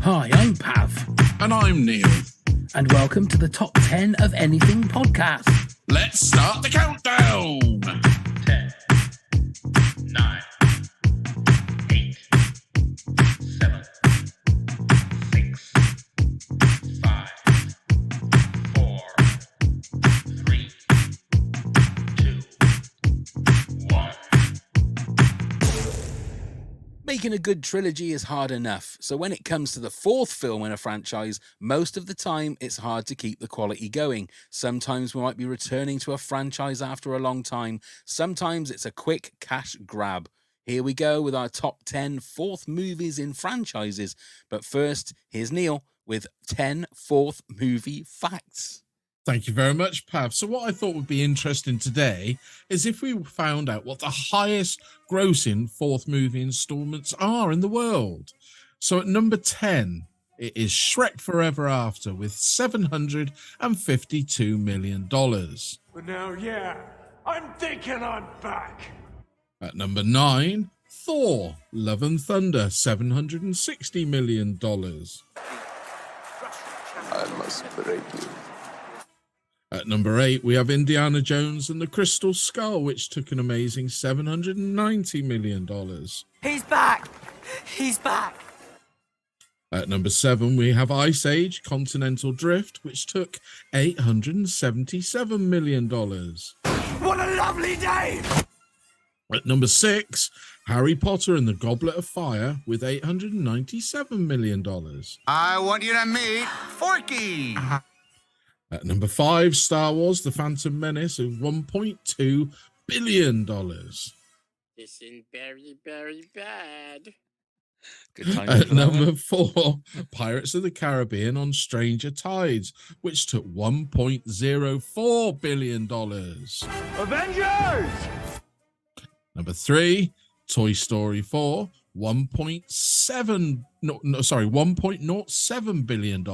Hi, I'm Pav. And I'm Neil. And welcome to the Top 10 of Anything podcast. Let's start the countdown. 10, 9, 8, 7, 6, 5, 4, 3, 2, 1. Making a good trilogy is hard enough, so when it comes to the fourth film in a franchise, most of the time it's hard to keep the quality going. Sometimes we might be returning to a franchise after a long time. Sometimes it's a quick cash grab. Here we go with our top 10 fourth movies in franchises. But first, here's Neil with 10 fourth movie facts. Thank you very much, Pav. So what I thought would be interesting today is if we found out what the highest grossing fourth movie installments are in the world. So at number 10, it is Shrek Forever After with $752 million. But now, yeah, I'm thinking I'm back. At number 9, Thor, Love and Thunder, $760 million. I must break you. At number 8, we have Indiana Jones and the Crystal Skull, which took an amazing $790 million. He's back! He's back! At number 7, we have Ice Age Continental Drift, which took $877 million. What a lovely day! At number 6, Harry Potter and the Goblet of Fire with $897 million. I want you to meet Forky. At number 5, Star Wars The Phantom Menace of $1.2 billion. This is very, very bad. Good time. At number 4, Pirates of the Caribbean on Stranger Tides, which took $1.04 billion. Avengers! Number 3, Toy Story 4, $1.07 billion.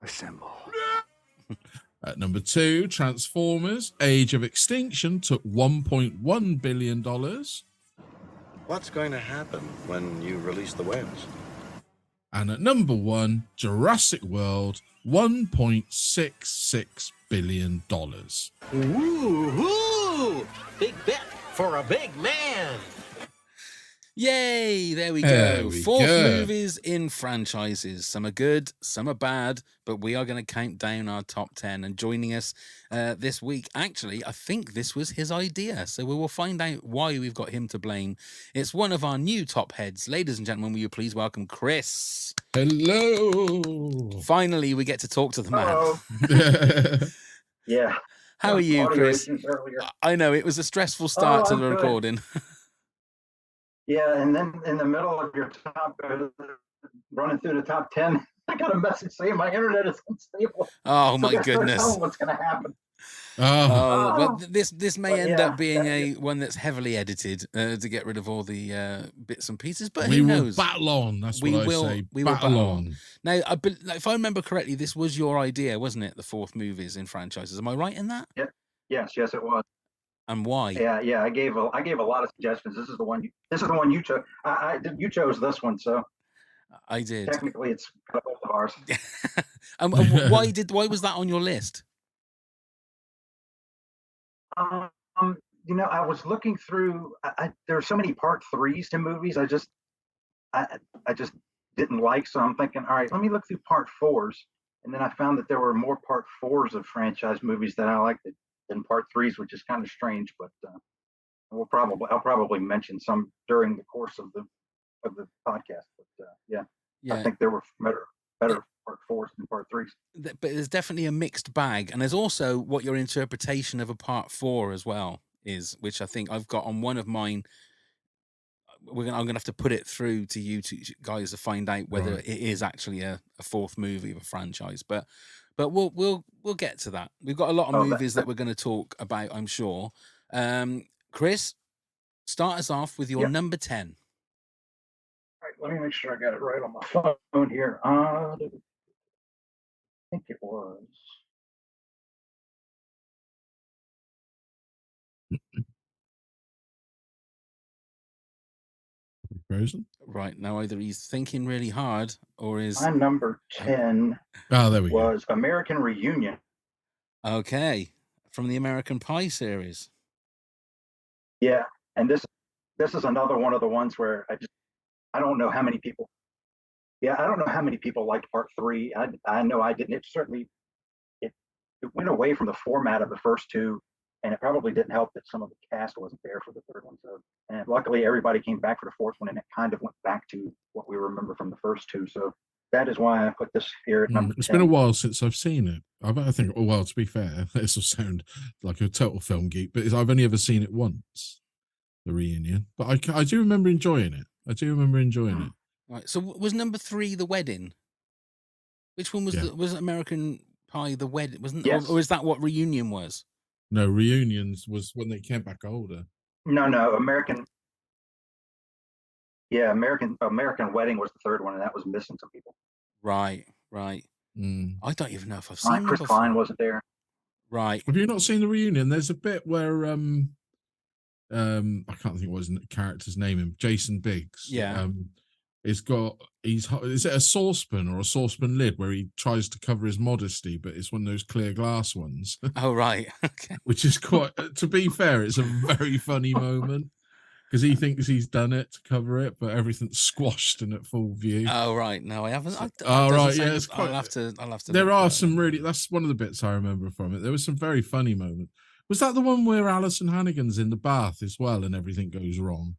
Assemble. At number 2, Transformers Age of Extinction took $1.1 billion. What's going to happen when you release the whales? And at number 1, Jurassic World, $1.66 billion. Woo-hoo! Big bet for a big man. Yay, there we There go. we Fourth go. movies in franchises. Some are good, some are bad, but we are going to count down our top 10. And joining us this week, actually, I think this was his idea. So we will find out why we've got him to blame. It's one of our new top heads. Ladies and gentlemen, will you please welcome Chris? Hello. Finally, we get to talk to the man. Hello. Yeah. How are you, Audio Chris? issues earlier. I know, it was a stressful start to I'm the good. recording. Yeah, and then in the middle of your top, running through the top 10, I got a message saying my internet is unstable. Oh, So my there's no goodness. telling what's going to happen. Oh, Well, this may But end yeah, up being that- one that's heavily edited to get rid of all the bits and pieces, but we who will knows? battle on. That's We what will- I say. we will battle battle on. Now, if I remember correctly, this was your idea, wasn't it? The fourth movies in franchises. Am I right in that? Yes, it was. And why? Yeah. I gave a lot of suggestions. This is the one you chose. You chose this one, so I did. technically it's both of ours. And why was that on your list? I was looking through. There are so many part 3s to movies. I just didn't like. So I'm thinking, all right, let me look through part 4s. And then I found that there were more part 4s of franchise movies that I liked than part 3s, which is kind of strange. But I'll probably mention some during the course of the podcast. But yeah, I think there were better part 4s than part 3s. But there's definitely a mixed bag, and there's also what your interpretation of a part 4 as well is, which I think I've got on one of mine. I'm gonna have to put it through to you two guys to find out whether Right. it is actually a fourth movie of a franchise. But we'll get to that. We've got a lot of movies that we're going to talk about, I'm sure. Chris, start us off with your number 10. All right, let me make sure I got it right on my phone here. I think it was. Frozen. Right, now either he's thinking really hard or is My number 10 Oh, there we go. was American Reunion. okay from the American Pie series. Yeah, and this is another one of the ones where I don't know how many people. Yeah, I don't know how many people liked part 3. I know I didn't. It certainly it went away from the format of the first two, and it probably didn't help that some of the cast wasn't there for the third one. So, and luckily everybody came back for the fourth one, and it kind of went back to what we remember from the first two. So that is why I put this here at number It's 10. been a while since I've seen it. I think, oh, well, to be fair, this will sound like a total film geek, but I've only ever seen it once, the reunion. But I do remember enjoying it. I do remember enjoying it. Right, so was number 3 the wedding? Which one was was American Pie the wedding? Wasn't Yes. or is that what Reunion was? No, reunions was when they came back older. No, American. Yeah, American Wedding was the third one, and that was missing some people. Right. Mm. I don't even know if I've seen Chris number Klein 4. wasn't there. Right. Have you not seen the reunion? There's a bit where I can't think what his character's name is. Jason Biggs. Yeah. Is it a saucepan or a saucepan lid where he tries to cover his modesty, but it's one of those clear glass ones. Oh, right. Okay. Which is quite, to be fair, it's a very funny moment because he thinks he's done it to cover it, but everything's squashed and at full view. Oh, right. No, I haven't. Right, yeah, it's quite. I'll have to. There are some really. That's one of the bits I remember from it. There was some very funny moments. Was that the one where Alison Hannigan's in the bath as well and everything goes wrong?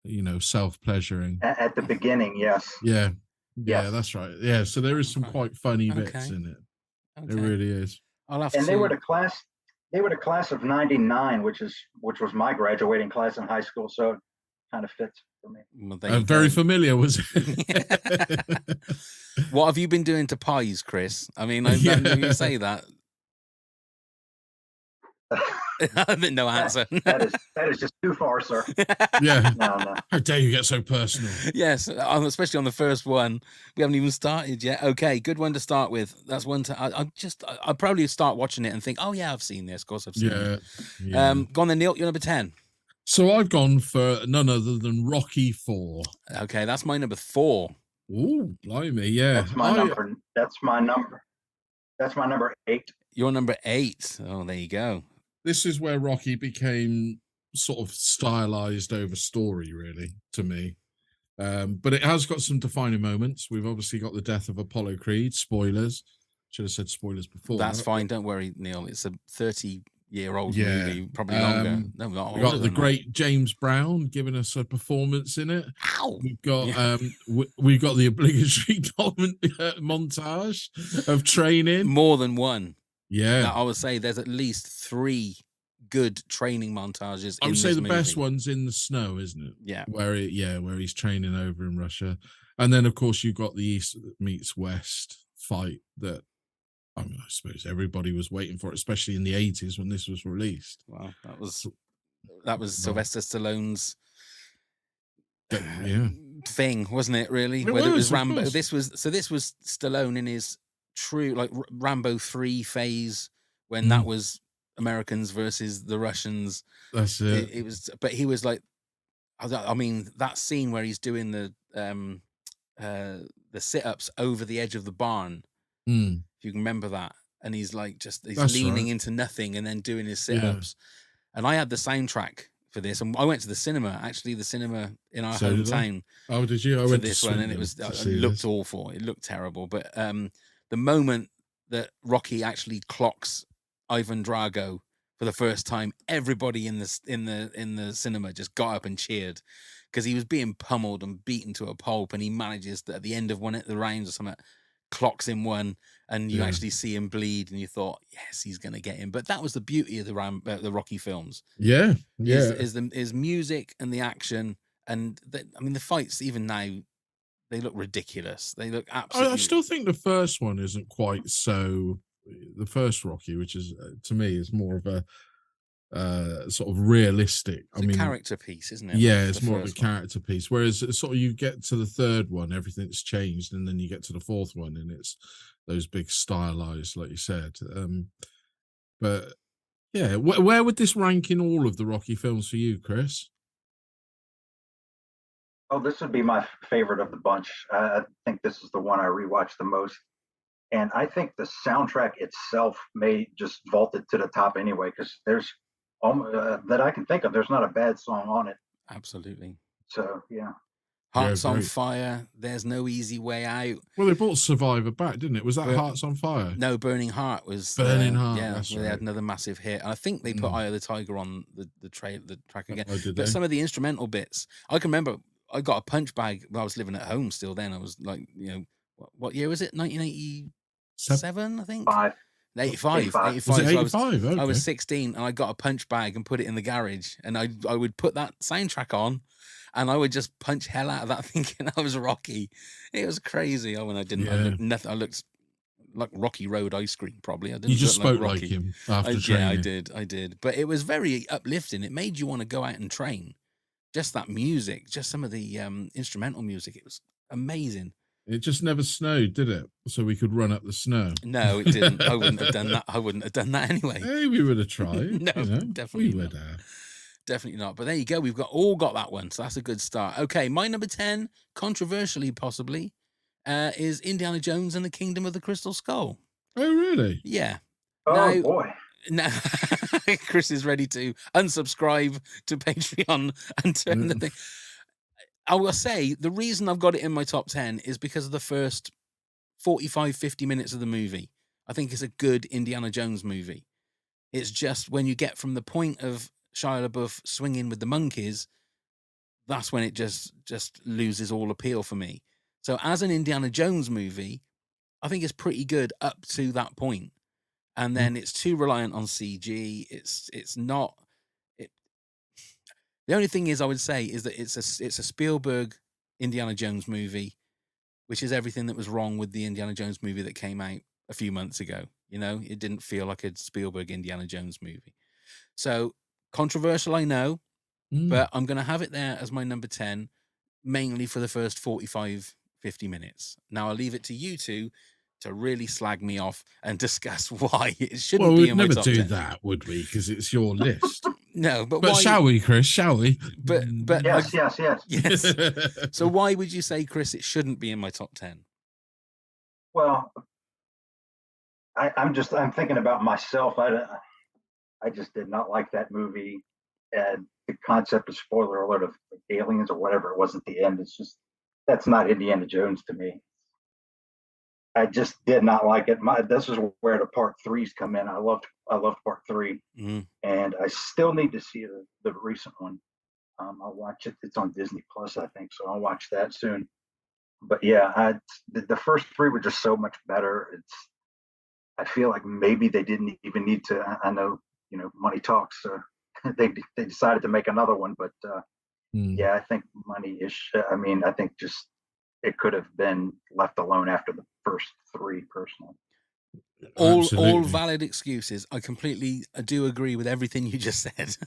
You know, self-pleasuring At the beginning, yes. Yeah, Yes. that's right. Yeah, so there is some quite funny bits in it. It really is. I'll have And to. they were the class of '99, which was my graduating class in high school, so it kind of fits for me. Well, there you Very go. familiar, was it? What have you been doing to pies, Chris? I mean, you say that. No answer. that is just too far, sir. Yeah. No. How dare you get so personal? Yes, especially on the first one. We haven't even started yet. Okay, good one to start with. That's one to. I'll probably start watching it and think, oh yeah, I've seen this. Of course, I've seen it. Yeah. Go on then, Neil. You're number 10. So I've gone for none other than Rocky 4. Okay, that's my number 4. Ooh, blimey, yeah. That's my number. That's my number 8. Your number 8. Oh, there you go. This is where Rocky became sort of stylized over story, really, to me. But it has got some defining moments. We've obviously got the death of Apollo Creed. Spoilers. Should have said spoilers before. That's fine. Don't worry, Neil. It's a 30-year-old Yeah. movie, probably longer. No, not we older got the than that. great James Brown giving us a performance in it. Ow! We've got we've got the obligatory montage of training. More than one. Yeah. Now, I would say there's at least 3 good training montages. I in would say this the best movie. one's in the snow, isn't it? Yeah. Where he's training over in Russia. And then of course you've got the East meets West fight that I suppose everybody was waiting for, especially in the 80s when this was released. Well, that was Sylvester Stallone's thing, wasn't it? Really, whether it was Rambo. This was Stallone in his true Rambo 3 phase when that was Americans versus the Russians. That's it. It was, but he was like, I mean, that scene where he's doing the sit-ups over the edge of the barn. If you can remember that, and he's like he's leaning into nothing and then doing his sit-ups. And I had the soundtrack for this, and I went to the cinema in our hometown. Oh, did you? I for went this to one, and it looked awful. It looked terrible. But the moment that Rocky actually clocks Ivan Drago for the first time, everybody in the cinema just got up and cheered because he was being pummeled and beaten to a pulp, and he manages to, at the end of one of the rounds or something, clocks him one, and you actually see him bleed, and you thought, yes, he's going to get him. But that was the beauty of the Rocky films. Yeah. Is music and the action, and the fights even now, they look ridiculous. They look absolutely. I still think the first one isn't quite so. The first Rocky, which is to me is more of a sort of realistic. It's a character piece, isn't it? Yeah, it's more of a character piece. Whereas sort of you get to the third one, everything's changed, and then you get to the fourth one, and it's those big stylized, like you said. But yeah, where would this rank in all of the Rocky films for you, Chris? Oh, this would be my favorite of the bunch. I think this is the one I rewatched the most. And I think the soundtrack itself may just vault it to the top anyway, because there's that I can think of, there's not a bad song on it. Absolutely. So yeah. Hearts on great. Fire. There's no easy way out. Well, they brought Survivor back, didn't it? Was that Hearts on Fire? No, Burning Heart was Burning Heart. Yeah, That's where they had right. another massive hit. And I think they put Eye of the Tiger on the track again. Oh, did But they? some of the instrumental bits, I can remember. I got a punch bag when I was living at home. Still, then I was like, what year was it? 1987, I think. 85. 85. Was it So 85? I was Okay. 16 and I got a punch bag and put it in the garage, and I would put that soundtrack on, and I would just punch hell out of that thinking I was Rocky. It was crazy. Oh, when I didn't, I looked nothing. I looked like Rocky Road ice cream. Probably I didn't. You just look spoke like Rocky. him after Yeah, I training. did. I did. But it was very uplifting. It made you want to go out and train. Just that music, just some of the instrumental music. It was amazing. It just never snowed, did it? So we could run up the snow. No, it didn't. I wouldn't have done that. I wouldn't have done that anyway. Hey, we would have tried. No, you know? definitely we not. would have. Definitely not. But there you go. We've all got that one. So that's a good start. Okay, my number 10, controversially possibly, is Indiana Jones and the Kingdom of the Crystal Skull. Oh, really? Yeah. Oh boy. Now, Chris is ready to unsubscribe to Patreon and turn the thing. I will say the reason I've got it in my top 10 is because of the first 45, 50 minutes of the movie. I think it's a good Indiana Jones movie. It's just when you get from the point of Shia LaBeouf swinging with the monkeys, that's when it just loses all appeal for me. So as an Indiana Jones movie, I think it's pretty good up to that point. And then it's too reliant on CG. It's not. The only thing is, I would say, is that it's a Spielberg Indiana Jones movie, which is everything that was wrong with the Indiana Jones movie that came out a few months ago. It didn't feel like a Spielberg Indiana Jones movie. So controversial, I know, but I'm going to have it there as my number 10, mainly for the first 45, 50 minutes. Now I'll leave it to you two to really slag me off and discuss why it shouldn't Well, be we'd in my never top do 10. that, would we? Because it's your list. No, but But why? shall we, Chris? Shall we? But Yes. yes. So why would you say, Chris, it shouldn't be in my top 10? Well, I'm thinking about myself. I just did not like that movie. And the concept of, spoiler alert, of aliens or whatever it was at the end, it's just, that's not Indiana Jones to me. I just did not like it. This is where the part threes come in. I loved part 3, and I still need to see the recent one. I'll watch it. It's on Disney Plus, I think, so I'll watch that soon. But yeah, the first 3 were just so much better. I feel like maybe they didn't even need to. I know, money talks. So they decided to make another one, but yeah, I think money is. I mean, I think just it could have been left alone after the first 3, personally. All valid excuses. I do agree with everything you just said.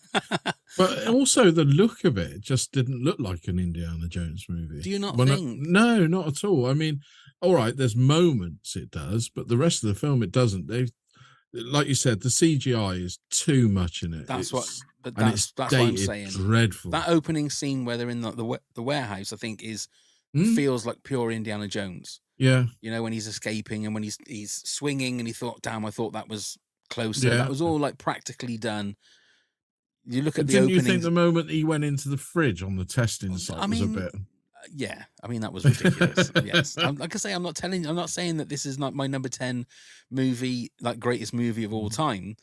But also the look of it just didn't look like an Indiana Jones movie. Do you not think? No, not at all. I mean, all right, there's moments it does, but the rest of the film it doesn't. Like you said, the CGI is too much in it. That's what dated I'm saying. Dreadful. That opening scene where they're in the warehouse, I think, feels like pure Indiana Jones. Yeah. When he's escaping and when he's swinging and he thought, damn, I thought that was closer. Yeah. That was all like practically done. You look at the Didn't opening. you think the moment he went into the fridge on the testing site was a bit? Yeah, I mean that was ridiculous. Yes, like I say, I'm not saying that this is not my number 10 movie, like greatest movie of all time.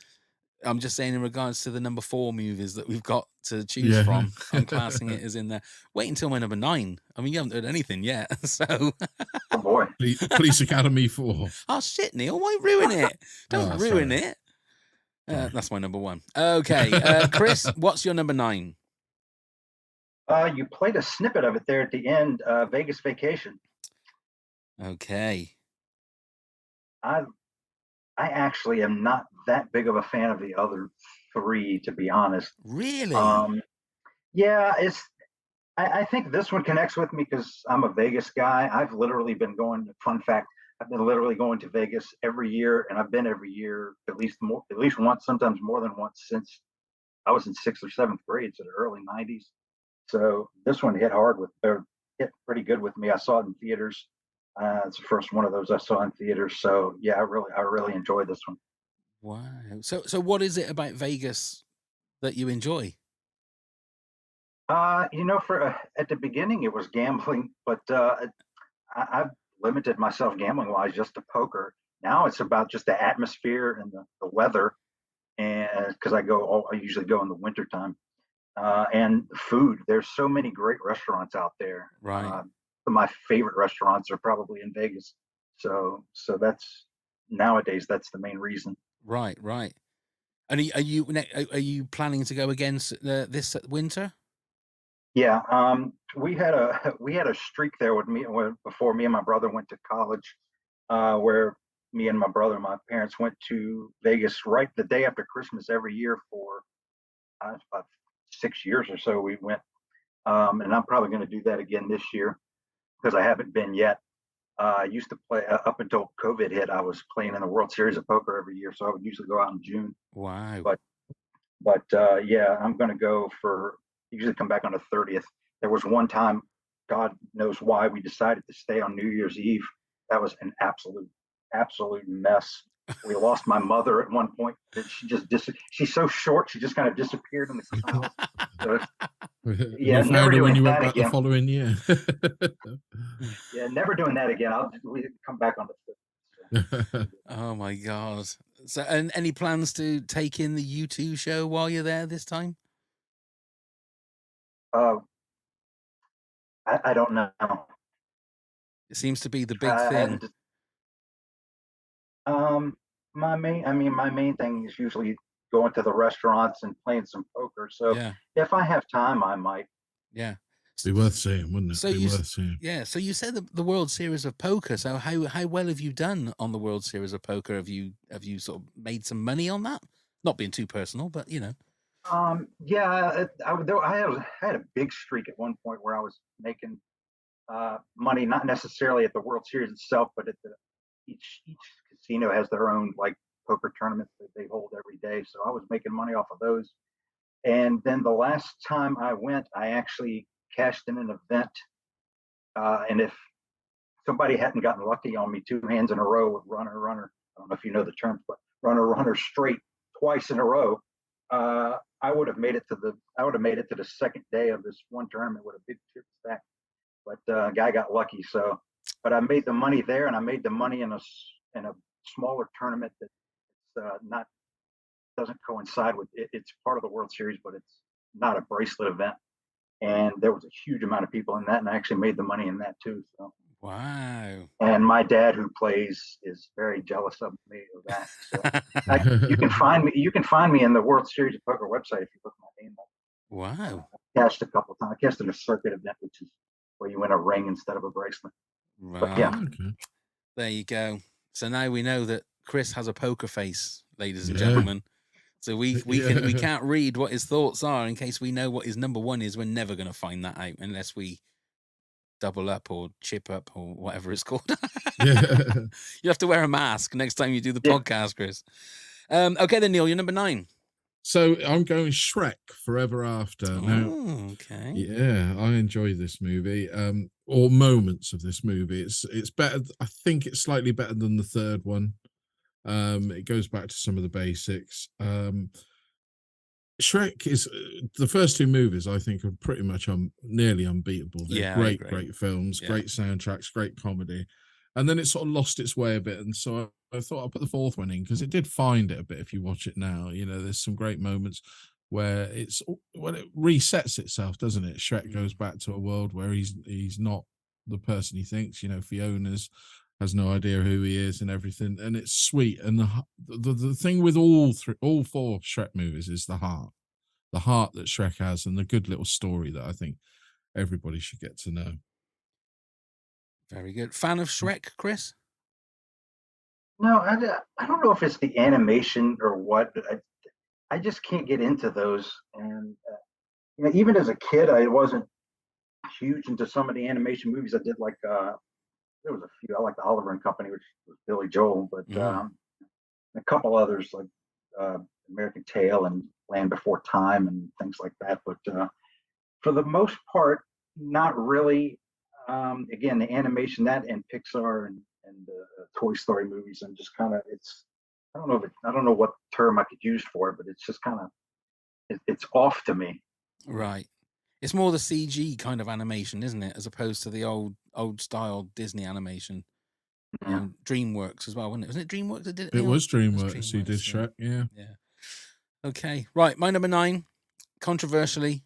I'm just saying in regards to the number 4 movies that we've got to choose from, I'm classing it as in there. Wait until my number 9. I mean, you haven't heard anything yet, so. Oh boy. Police Academy 4. Oh shit, Neil! Why ruin it? Don't ruin it. That's my number 1. Okay, Chris, what's your number 9? You played a snippet of it there at the end. Vegas Vacation. Okay. I actually am not that big of a fan of the other 3, to be honest. Really? Yeah, I think this one connects with me because I'm a Vegas guy. I've literally been going. Fun fact: I've been literally going to Vegas every year, and I've been every year at least once, sometimes more than once, since I was in 6th or 7th grade, so the early '90s. So this one hit hard with hit pretty good with me. I saw it in theaters. It's the first one of those I saw in theaters. So yeah, I really enjoyed this one. Wow. So what is it about Vegas that you enjoy? For at the beginning it was gambling, but I've limited myself gambling wise just to poker. Now it's about just the atmosphere and the weather, and because I usually go in the wintertime, and the food. There's so many great restaurants out there. Right. My favorite restaurants are probably in Vegas, so that's nowadays that's the main reason. Right. Right. And are you planning to go again this winter? Yeah, we had a we had a streak there with before me and my brother went to college, where me and my brother, my parents went to Vegas right the day after Christmas every year for about 6 years or so. We went, and I'm probably going to do that again this year because I haven't been yet. I used to play up until COVID hit. I was playing in the World Series of Poker every year, so I would usually go out in June. Wow. But yeah, I'm going to go for usually come back on the 30th. There was one time, God knows why, we decided to stay on New Year's Eve. That was an absolute mess. We lost my mother at one point. She just she's so short, she just kind of disappeared in the clouds. So, yeah, you never found her when doing you went that back the again. following year. Yeah, never doing that again. We come back on the 5th. Oh my God. So, and any plans to take in the U2 show while you're there this time? Uh, I don't know. It seems to be the big I thing. hadn't- my main thing is usually going to the restaurants and playing some poker. So Yeah. if I have time, I might. Yeah. Be worth seeing, wouldn't it? So Be you, worth seeing. yeah. So you said the World Series of Poker. So how well have you done on the World Series of Poker? Have you sort of made some money on that? Not being too personal, but you know. Yeah, I had a big streak at one point where I was making money, not necessarily at the World Series itself, but at each casino has their own like poker tournaments that they hold every day. So I was making money off of those. And then the last time I went, I actually cashed in an event. And if somebody hadn't gotten lucky on me 2 hands in a row with runner, I don't know if you know the terms, but runner straight twice in a row, I would have made it to the second day of this one tournament with a big chip stack. But a guy got lucky. So, but I made the money there, and I made the money in a smaller tournament that's not doesn't coincide with it. It's part of the World Series, but it's not a bracelet event. And there was a huge amount of people in that, and I actually made the money in that too. So wow. And my dad, who plays, is very jealous of me of that. So you can find me in the World Series of Poker website if you look my name up. Wow. I cashed a couple times. I cashed in a circuit event, which is where you win a ring instead of a bracelet. Right. But yeah. Okay. There you go. So now we know that Chris has a poker face, ladies and gentlemen. So we can't read what his thoughts are in case we know what his number one is. We're never going to find that out unless we double up or chip up or whatever it's called. You have to wear a mask next time you do the podcast, Chris. Okay then, Neil, you're number 9. So I'm going Shrek Forever After. Now, okay. Yeah, I enjoy this movie. Or moments of this movie. It's better. I think it's slightly better than the third one. It goes back to some of the basics. Shrek is the first 2 movies I think are pretty much nearly unbeatable. They're great films, great soundtracks, great comedy. And then it sort of lost its way a bit. And so I thought I'll put the 4th one in because it did find it a bit if you watch it now. You know, there's some great moments where it resets itself, doesn't it? Shrek goes back to a world where he's not the person he thinks. You know, Fiona's has no idea who he is and everything, and it's sweet. And the thing with all 4 Shrek movies is the heart that Shrek has, and the good little story that I think everybody should get to know. Very good. Fan of Shrek, Chris? No, I don't know if it's the animation or what, but I just can't get into those. And you know, even as a kid, I wasn't huge into some of the animation movies. I did like there was a few. I liked Oliver and Company, which was Billy Joel, but a couple others like American Tail and Land Before Time and things like that. But for the most part, not really. Again, the animation, that and Pixar and Toy Story movies, and just kind of it's I don't know what term I could use for it, but it's just kind of it's off to me. Right. It's more the CG kind of animation, isn't it, as opposed to the old style Disney animation. Yeah. DreamWorks as well, wasn't it? Wasn't it DreamWorks that did it? It was It was DreamWorks who did DreamWorks, yeah. Shrek. Yeah. Yeah. Okay. Right. My number 9, controversially,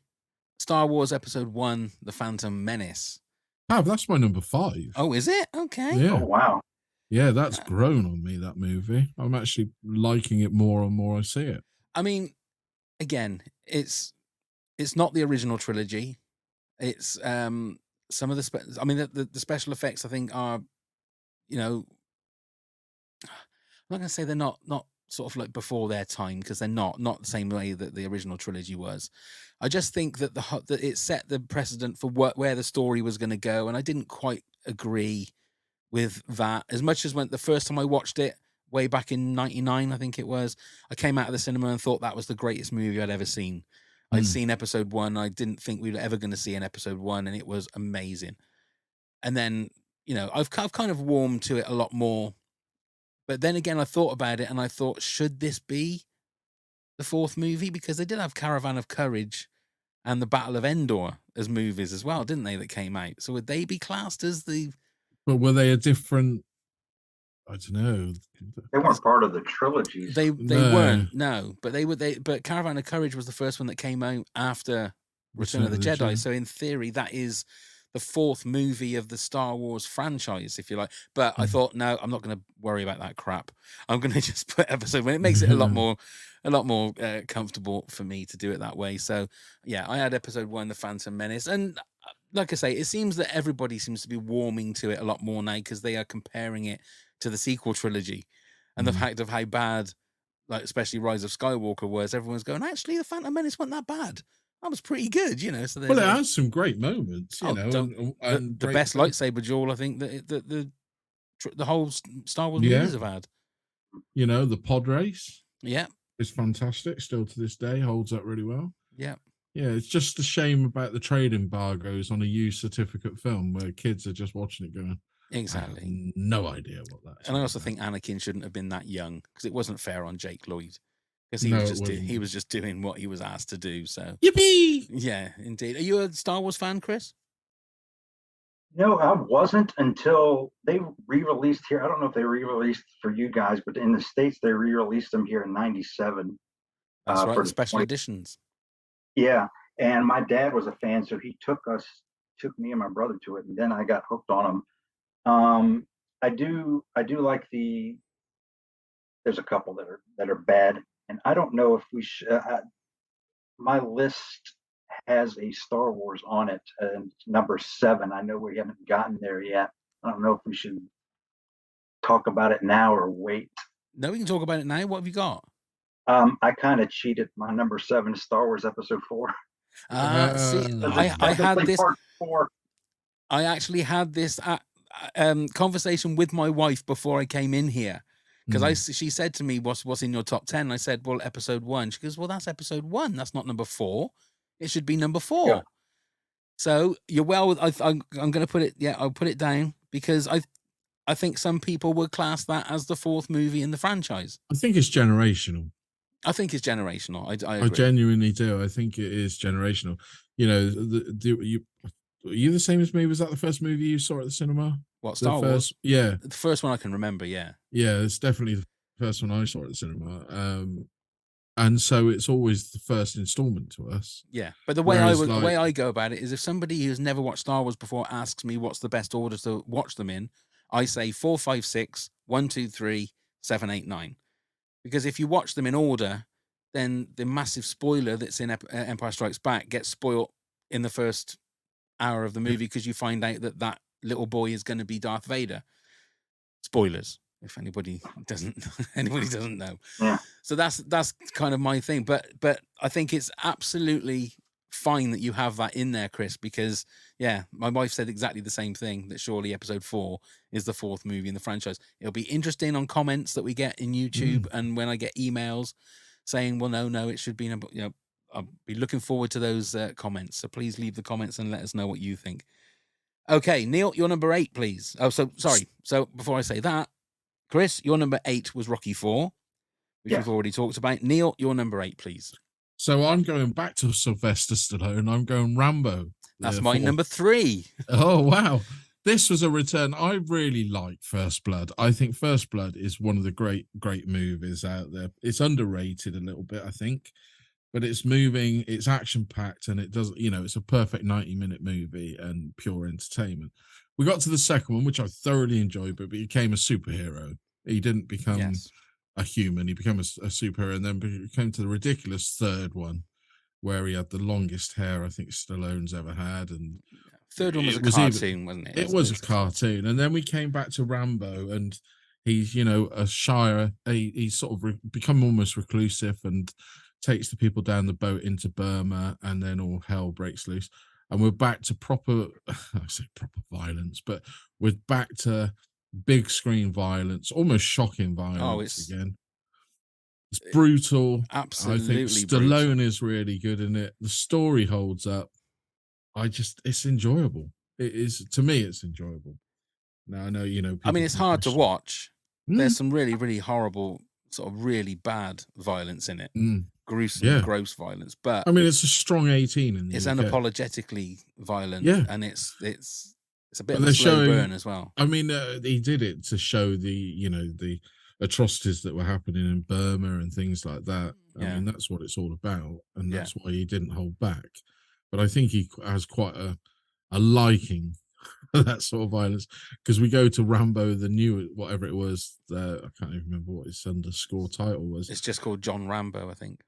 Star Wars Episode 1, The Phantom Menace. That's my number 5. Oh, is it? Okay. Yeah. Oh wow. Yeah, that's grown on me, that movie. I'm actually liking it more and more I see it. I mean, again, it's not the original trilogy. It's some of the I mean the special effects I think are, you know, I'm not going to say they're not sort of like before their time, because they're not the same way that the original trilogy was. I just think that that it set the precedent for where the story was going to go, and I didn't quite agree with that as much as when the first time I watched it way back in '99, I think it was, I came out of the cinema and thought that was the greatest movie I'd ever seen. I'd seen Episode 1. I didn't think we were ever going to see an Episode 1, and it was amazing. And then, you know, I've kind of warmed to it a lot more. But then again, I thought about it and I thought, should this be the 4th movie? Because they did have Caravan of Courage and the Battle of Endor as movies as well, didn't they, that came out? So would they be classed as the... But were they a different... I don't know. They weren't part of the trilogies. They No. weren't, no. But but Caravan of Courage was the first one that came out after Return of the Jedi. So in theory, that is the 4th movie of the Star Wars franchise, if you like. But I thought, no, I'm not going to worry about that crap. I'm going to just put Episode 1. It makes it a lot more comfortable for me to do it that way. So yeah, I had Episode 1, The Phantom Menace, and like I say, it seems that everybody seems to be warming to it a lot more now because they are comparing it to the sequel trilogy, and the fact of how bad, like especially Rise of Skywalker was. Everyone's going, actually, the Phantom Menace wasn't that bad. That was pretty good, you know. So Well, it has some great moments, you know. And the best lightsaber duel, I think, that the whole Star Wars movies have had. You know, the pod race. Yeah, it's fantastic. Still to this day, holds up really well. Yeah. Yeah, it's just a shame about the trade embargoes on a used certificate film where kids are just watching it going, exactly. I have no idea what that is. And I also think Anakin shouldn't have been that young, because it wasn't fair on Jake Lloyd, because No, he was just doing what he was asked to do. So yippee! Yeah, indeed. Are you a Star Wars fan, Chris? No, I wasn't until they re-released here. I don't know if they re-released for you guys, but in the States they re-released them here in '97. That's right, for the special editions. Yeah, and my dad was a fan, so he took me and my brother to it, and then I got hooked on them. I do like there's a couple that are bad, and I don't know if we should. My list has a Star Wars on it, and number 7. I know we haven't gotten there yet. I don't know if we should talk about it now or wait. No, we can talk about it now. What have you got? I kind of cheated. My number 7 is Star Wars Episode 4. See, I had this. Part 4. I actually had this conversation with my wife before I came in here, because she said to me, "What's in your top 10?" I said, "Well, Episode 1." She goes, "Well, that's Episode 1. That's not number 4. It should be number 4." Yeah. So you're well. I'm going to put it. Yeah, I'll put it down, because I think some people would class that as the 4th movie in the franchise. I think it's generational. I think it's generational. I I agree. genuinely do. I think it is generational. You know, are you the same as me? Was that the first movie you saw at the cinema? What, Star Wars? Yeah. The first one I can remember, yeah. Yeah, it's definitely the first one I saw at the cinema. And so it's always the first installment to us. Yeah. But the way I go about it is, if somebody who's never watched Star Wars before asks me what's the best order to watch them in, I say 4, 5, 6, 1, 2, 3, 7, 8, 9. Because if you watch them in order, then the massive spoiler that's in Empire Strikes Back gets spoilt in the first hour of the movie, because you find out that little boy is going to be Darth Vader. Spoilers, if anybody doesn't know. Yeah. So that's kind of my thing. But I think it's absolutely fine that you have that in there, Chris, because yeah, my wife said exactly the same thing, that surely Episode 4 is the 4th movie in the franchise. It'll be interesting on comments that we get in YouTube, and when I get emails saying, well, no, it should be number, you know, I'll be looking forward to those comments. So please leave the comments and let us know what you think. Okay, Neil, your number 8, please. Oh, so sorry. So before I say that, Chris, your number 8 was Rocky 4, which Yes. we've already talked about. Neil, your number 8, please. So I'm going back to Sylvester Stallone. I'm going Rambo. That's my number 3. Oh, wow. This was a return. I really like First Blood. I think First Blood is one of the great movies out there. It's underrated a little bit, I think, but it's moving, it's action packed, and it does, it's a perfect 90-minute movie and pure entertainment. We got to the second one, which I thoroughly enjoyed, but he became a superhero. He didn't become a human. He became a superhero, and then came to the ridiculous third one, where he had the longest hair I think Stallone's ever had, and third one was a cartoon, wasn't it? It was a cartoon, and then we came back to Rambo, and he's a shyer. He's sort of become almost reclusive and takes the people down the boat into Burma, and then all hell breaks loose, and we're back to proper. I say proper violence, but we're back to big screen violence, almost shocking violence again. It's brutal. Absolutely, I think Stallone is really good in it. The story holds up. It's enjoyable. It is, to me, it's enjoyable. Now I know, I mean, it's hard to watch. There's some really, really horrible, sort of really bad violence in it. Gruesome, gross violence. But I mean, it's a strong 18 in the it's UK. Unapologetically violent. Yeah. And it's a bit of a slow burn as well. I mean, he did it to show the atrocities that were happening in Burma and things like that. I mean, that's what it's all about, and that's why he didn't hold back. But I think he has quite a liking for that sort of violence, because we go to Rambo, the new, whatever it was, I can't even remember what his underscore title was. It's just called John Rambo, I think.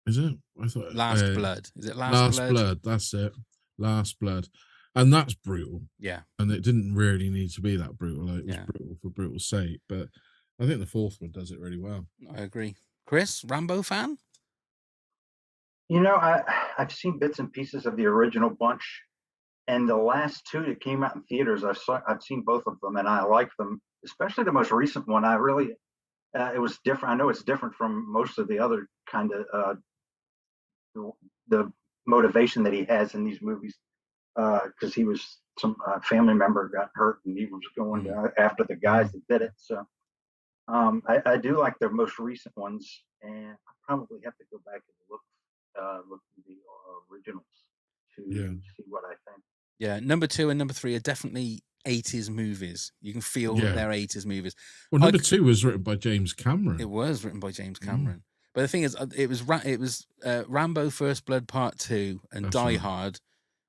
Is it? I thought Last Blood. Is it Last Blood? That's it. Last Blood. And that's brutal. Yeah. And it didn't really need to be that brutal. Like, it was brutal for brutal sake. But I think the fourth one does it really well. I agree. Chris, Rambo fan? I've seen bits and pieces of the original bunch, and the last two that came out in theaters, I've seen both of them, and I like them. Especially the most recent one. I really, it was different. I know it's different from most of the other kind of the motivation that he has in these movies, because he was some family member got hurt, and he was going after the guys that did it. So I do like the most recent ones, and I probably have to go back and look at the originals to see what I think. Yeah, number 2 and number 3 are definitely 80s movies. You can feel that they're 80s movies. Well, number 2 was written by James Cameron. It was written by James Cameron. But the thing is, it was Rambo: First Blood Part 2 and Die Hard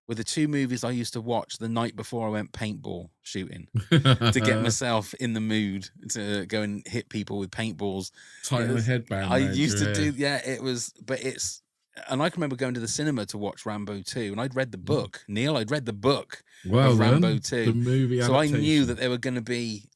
were the two movies I used to watch the night before I went paintball shooting to get myself in the mood to go and hit people with paintballs. Tighten the headband. I used to do, and I can remember going to the cinema to watch Rambo 2, and I'd read the book. Neil, I'd read the book of Rambo 2. The movie so I knew that there were going to be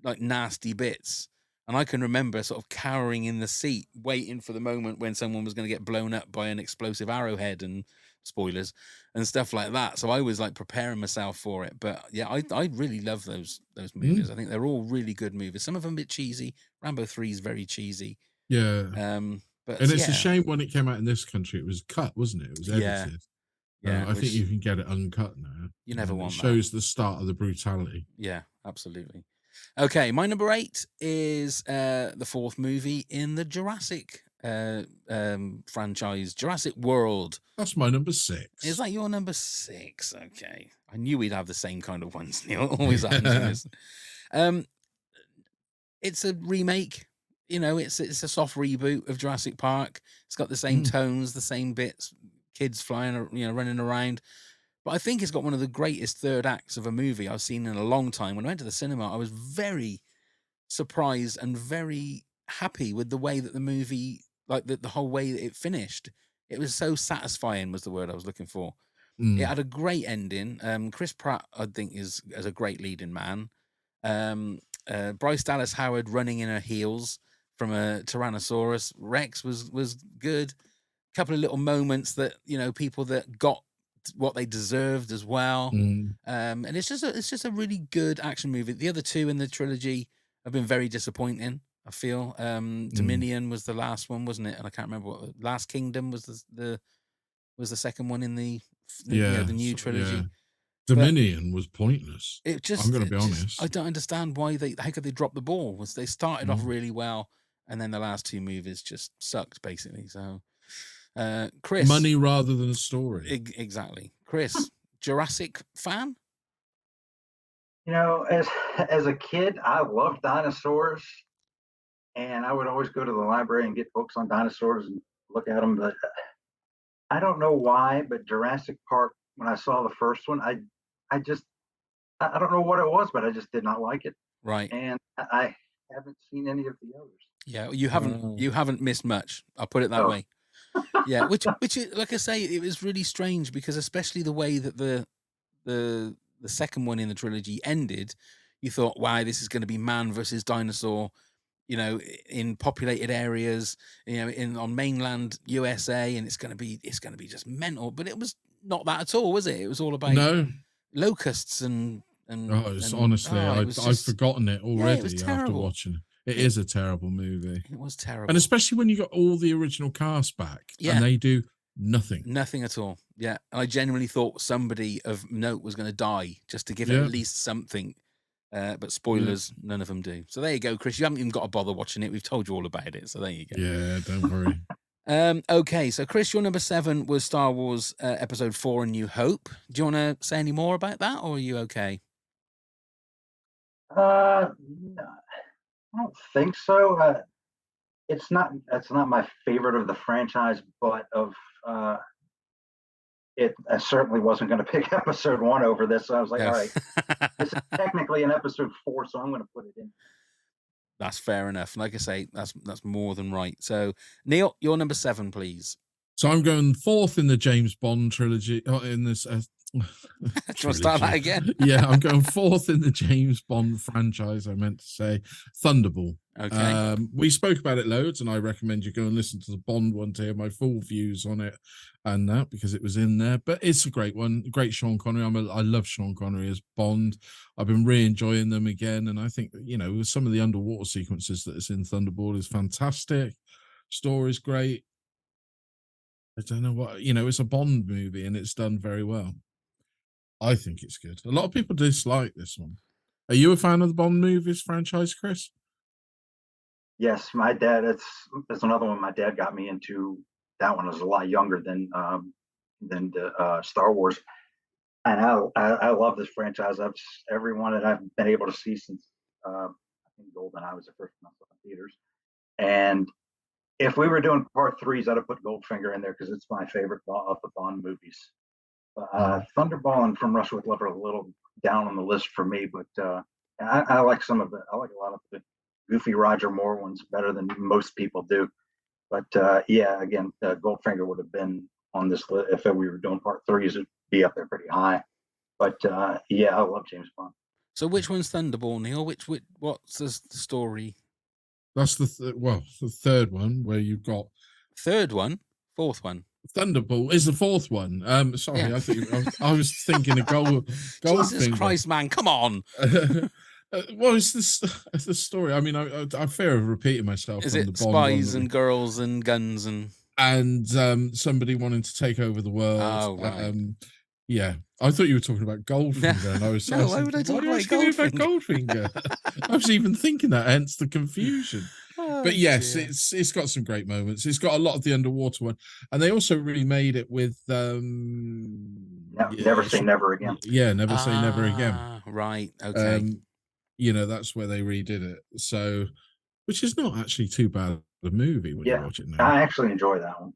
like nasty bits. And I can remember sort of cowering in the seat, waiting for the moment when someone was going to get blown up by an explosive arrowhead, and spoilers and stuff like that. So I was like preparing myself for it. But yeah, I really love those movies. I think they're all really good movies. Some of them a bit cheesy. Rambo 3 is very cheesy. Yeah. But it's a shame when it came out in this country, it was cut, wasn't it? It was edited. Yeah. I think you can get it uncut now. You never want that. It shows the start of the brutality. Yeah, absolutely. Okay, my number 8 is the fourth movie in the Jurassic franchise, Jurassic World. That's my number 6. Is that your number 6? Okay. I knew we'd have the same kind of ones, Neil. Always happens. It's a remake. It's a soft reboot of Jurassic Park. It's got the same tones, the same bits, kids flying, running around. But I think it's got one of the greatest third acts of a movie I've seen in a long time. When I went to the cinema, I was very surprised and very happy with the way that the movie, like the whole way that it finished. It was so satisfying, was the word I was looking for. It had a great ending. Chris Pratt, I think, is a great leading man. Bryce Dallas Howard running in her heels from a Tyrannosaurus Rex was good. A couple of little moments that people that got what they deserved as well. And it's just a really good action movie. The other two in the trilogy have been very disappointing, I feel. Dominion was the last one, wasn't it? And I can't remember what Last Kingdom was the second one in the new trilogy. Dominion was pointless. It just, I'm going to be it just- honest. I don't understand how could they drop the ball? Was they started off really well, and then the last two movies just sucked basically. So, Chris, Money rather than a story. exactly. Chris, Jurassic fan? You know, as a kid, I loved dinosaurs, and I would always go to the library and get books on dinosaurs and look at them. But I don't know why, but Jurassic Park, when I saw the first one, I just I don't know what it was, but I just did not like it, Right. and I haven't seen any of the others. Yeah, you haven't missed much. I'll put it that way. Yeah, which is, like I say, it was really strange because especially the way that the second one in the trilogy ended, you thought, wow, this is going to be man versus dinosaur, you know, in populated areas, you know, on mainland USA, and it's going to be just mental. But it was not that at all, was it? It was all about locusts and honestly, I've forgotten it already after watching it. It is a terrible movie. It was terrible. And especially when you got all the original cast back and they do nothing. Nothing at all. Yeah. And I genuinely thought somebody of note was going to die just to give it at least something. But spoilers, none of them do. So there you go, Chris. You haven't even got to bother watching it. We've told you all about it. So there you go. Yeah, don't worry. Okay, so Chris, your number 7 was Star Wars Episode 4: A New Hope. Do you want to say any more about that, or are you okay? No, I don't think so. It's not my favorite of the franchise, but I certainly wasn't going to pick Episode 1 over this. So I was like, all right, this is technically an Episode 4, so I'm going to put it in. That's fair enough. Like I say, that's more than right. So, Neil, your number 7, please. So I'm going 4th in the James Bond trilogy. In this, do you want to start that again? Yeah, I'm going 4th in the James Bond franchise. I meant to say Thunderball. Okay. We spoke about it loads, and I recommend you go and listen to the Bond one to hear my full views on it and that, because it was in there. But it's a great one. Great Sean Connery. I love Sean Connery as Bond. I've been re-enjoying them again, and I think, you know, some of the underwater sequences that is in Thunderball is fantastic. Story's great. I don't know what, you know, it's a Bond movie and it's done very well. I think it's good. A lot of people dislike this one. Are you a fan of the Bond movies franchise, Chris? Yes, my dad. It's another one my dad got me into. That one was a lot younger than the Star Wars, and I love this franchise. Every one that I've been able to see since I think GoldenEye was the first one I saw in theaters. And if we were doing part 3s, I'd have put Goldfinger in there because it's my favorite of the Bond movies. Thunderball and From Russia with Love are a little down on the list for me, but I like some of it. I like a lot of the goofy Roger Moore ones better than most people do. But yeah, again, Goldfinger would have been on this list if we were doing part 3s. It'd be up there pretty high. But yeah, I love James Bond. So which one's Thunderball, Neil? What's the story? That's the third one where you've got third one, fourth one. Thunderball is the 4th one. Sorry, yeah. I was thinking of Goldfinger. Jesus Christ, man, come on. Well, it's the story. I mean, I fear of repeating myself. Is it spies and girls and guns and somebody wanting to take over the world? Oh, right. Yeah, I thought you were talking about Goldfinger, and I was why would I talk about Goldfinger? I was even thinking that, hence the confusion. Oh, but yes, dear. it's got some great moments. It's got a lot of the underwater one, and they also remade it with Never Say Never Again. Yeah, Never Say Never Again. Right. Okay. You know, that's where they redid it. So, which is not actually too bad a movie when you watch it now. I actually enjoy that one.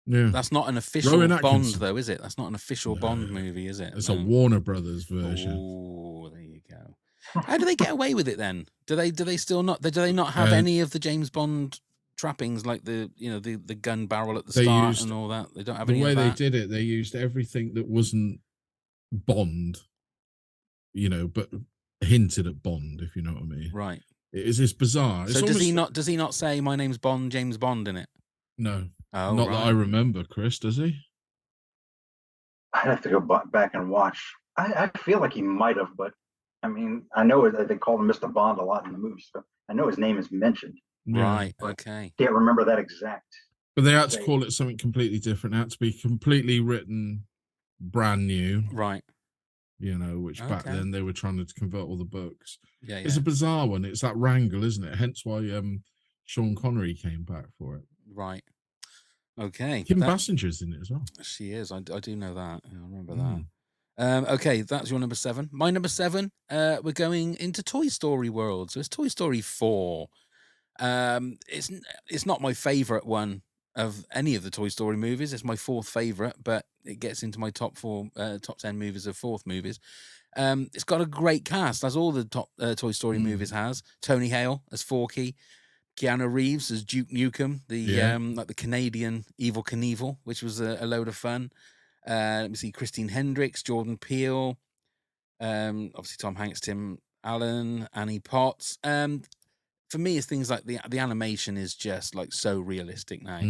Yeah, that's not an official Bond, though, is it? That's not an official Bond movie, is it? It's a Warner Brothers version. Oh, there you go. How do they get away with it then? Do they still not? Do they not have any of the James Bond trappings, like the gun barrel at the start and all that? They don't have any of that. The way they did it, they used everything that wasn't Bond, you know, but hinted at Bond, if you know what I mean. Right. It's bizarre. So does he not say my name's Bond, James Bond in it? No. Oh, not that I remember, Chris, does he? I'd have to go back and watch. I feel like he might have, but I mean, I know they called him Mr. Bond a lot in the movie, so I know his name is mentioned. Right. Okay. Can't remember that exact. But they had to call it something completely different. It had to be completely written brand new. Right. which back Okay. then they were trying to convert all the books. Yeah, It's yeah. a bizarre one. It's that wrangle, isn't it? Hence why Sean Connery came back for it. Right. Okay. Kim Basinger's in it as well. She is. I do know that. I remember Mm. that. Okay, that's your number 7. My number 7, we're going into Toy Story world. So it's Toy Story 4. It's not my favorite one of any of the Toy Story movies. It's my 4th favorite, but it gets into my top 10 movies of 4th movies. It's got a great cast, as all the top Toy Story movies has. Tony Hale as Forky, Keanu Reeves as Duke Nukem, like the Canadian Evel Knievel, which was a load of fun. Let me see, Christine Hendricks, Jordan Peele, obviously Tom Hanks, Tim Allen, Annie Potts. For me, it's things like the animation is just like so realistic now.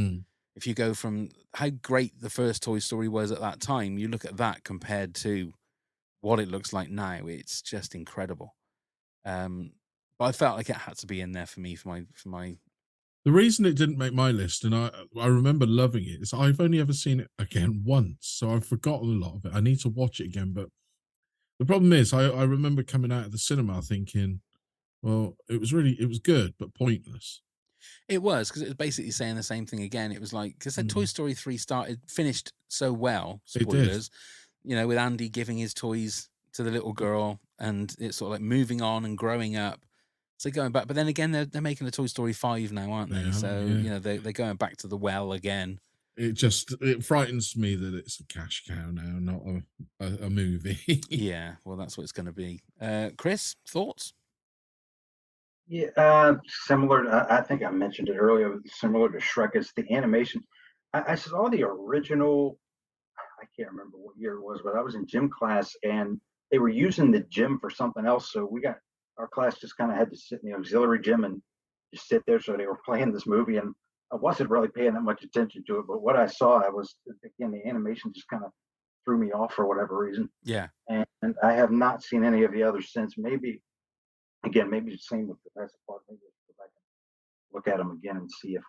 If you go from how great the first Toy Story was at that time, you look at that compared to what it looks like now, it's just incredible. But I felt like it had to be in there for me for my. The reason it didn't make my list, and I remember loving it, is I've only ever seen it again once, so I've forgotten a lot of it. I need to watch it again, but the problem is I remember coming out of the cinema thinking, well, it was good, but pointless. It was, because it was basically saying the same thing again. It was like, because Toy Story 3 finished so well, spoilers, with Andy giving his toys to the little girl, and it's sort of like moving on and growing up. So going back, but then again, they're making a Toy Story 5 now, aren't they? They're going back to the well again. It frightens me that it's a cash cow now, not a movie. Yeah, well, that's what it's going to be. Chris, thoughts? Yeah, similar. I think I mentioned it earlier. Similar to Shrek, it's the animation. I saw the original. I can't remember what year it was, but I was in gym class and they were using the gym for something else. So our class just kind of had to sit in the auxiliary gym and just sit there. So they were playing this movie, and I wasn't really paying that much attention to it. But what I saw, again, the animation just kind of threw me off for whatever reason. Yeah. And I have not seen any of the others since. Maybe the same with Jurassic Park. Maybe I'll go back and look at them again and see if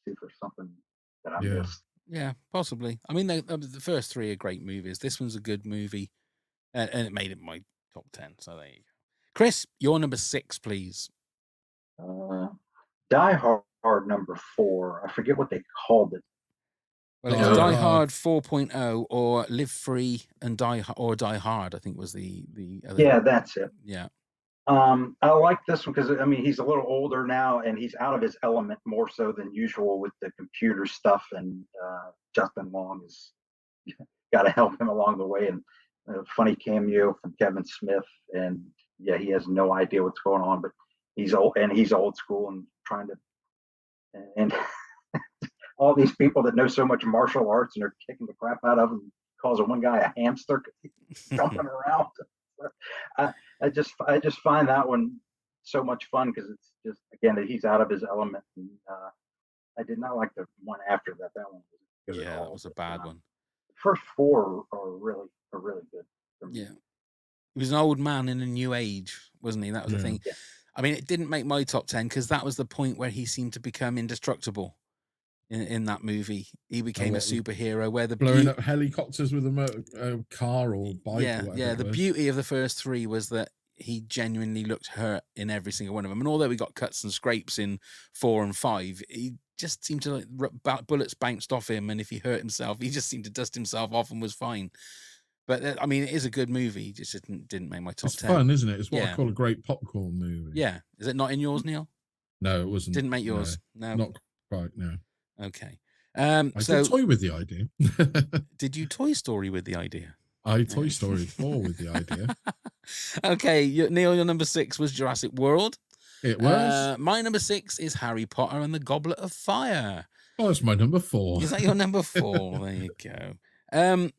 there's something that I missed. Yeah, possibly. I mean, the first 3 are great movies. This one's a good movie, and it made it my top 10. So there you go. Chris, your number 6, please. Die Hard number 4. I forget what they called it. Well, it was Die Hard 4.0 or Live Free and Die Hard, I think was the other. Yeah, that's it. Yeah. I like this one because he's a little older now and he's out of his element more so than usual with the computer stuff, and Justin Long has got to help him along the way, and a funny cameo from Kevin Smith, and he has no idea what's going on, but he's old school and trying to and all these people that know so much martial arts and are kicking the crap out of him, causing one guy a hamster jumping around. I just find that one so much fun because it's just, again, that he's out of his element. And I did not like the one after that. That one was good. Yeah, that was a bad one. The first 4 are really good. Yeah, he was an old man in a new age, wasn't he? That was the thing. Yeah. I mean, it didn't make my top 10 because that was the point where he seemed to become indestructible. In that movie, he became a superhero where blowing up helicopters with a car or bike. Yeah, or whatever yeah. The beauty of the first 3 was that he genuinely looked hurt in every single one of them. And although we got cuts and scrapes in 4 and 5, he just seemed to bullets bounced off him, and if he hurt himself, he just seemed to dust himself off and was fine. But I mean, it is a good movie. It just didn't make my top 10. It's fun, isn't it? It's what I call a great popcorn movie. Yeah. Is it not in yours, Neil? No, it wasn't. Didn't make yours. No. Not quite. No. Okay. I did toy with the idea. Did you Toy Story with the idea? I Toy Story 4 with the idea. Okay, Neil, your number 6 was Jurassic World. It was. My number 6 is Harry Potter and the Goblet of Fire. Oh, it's my number 4. Is that your number 4? There you go.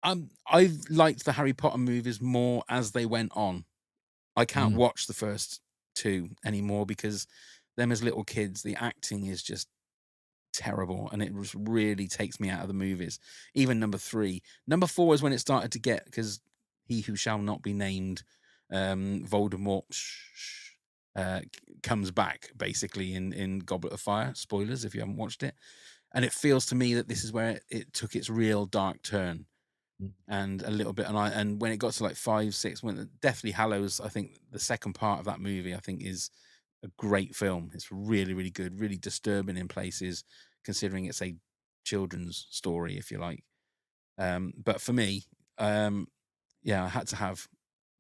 I've liked the Harry Potter movies more as they went on. I can't watch the first 2 anymore because them as little kids, the acting is just terrible, and it just really takes me out of the movies. Even number 3. Number 4 is when it started to get, because he who shall not be named, Voldemort comes back basically in Goblet of Fire. Spoilers if you haven't watched it. And it feels to me that this is where it took its real dark turn, and a little bit. And when it got to like 5, 6, when Deathly Hallows, I think the second part of that movie, I think is a great film. It's really, really good, really disturbing in places, considering it's a children's story, if you like. But for me, yeah, I had to have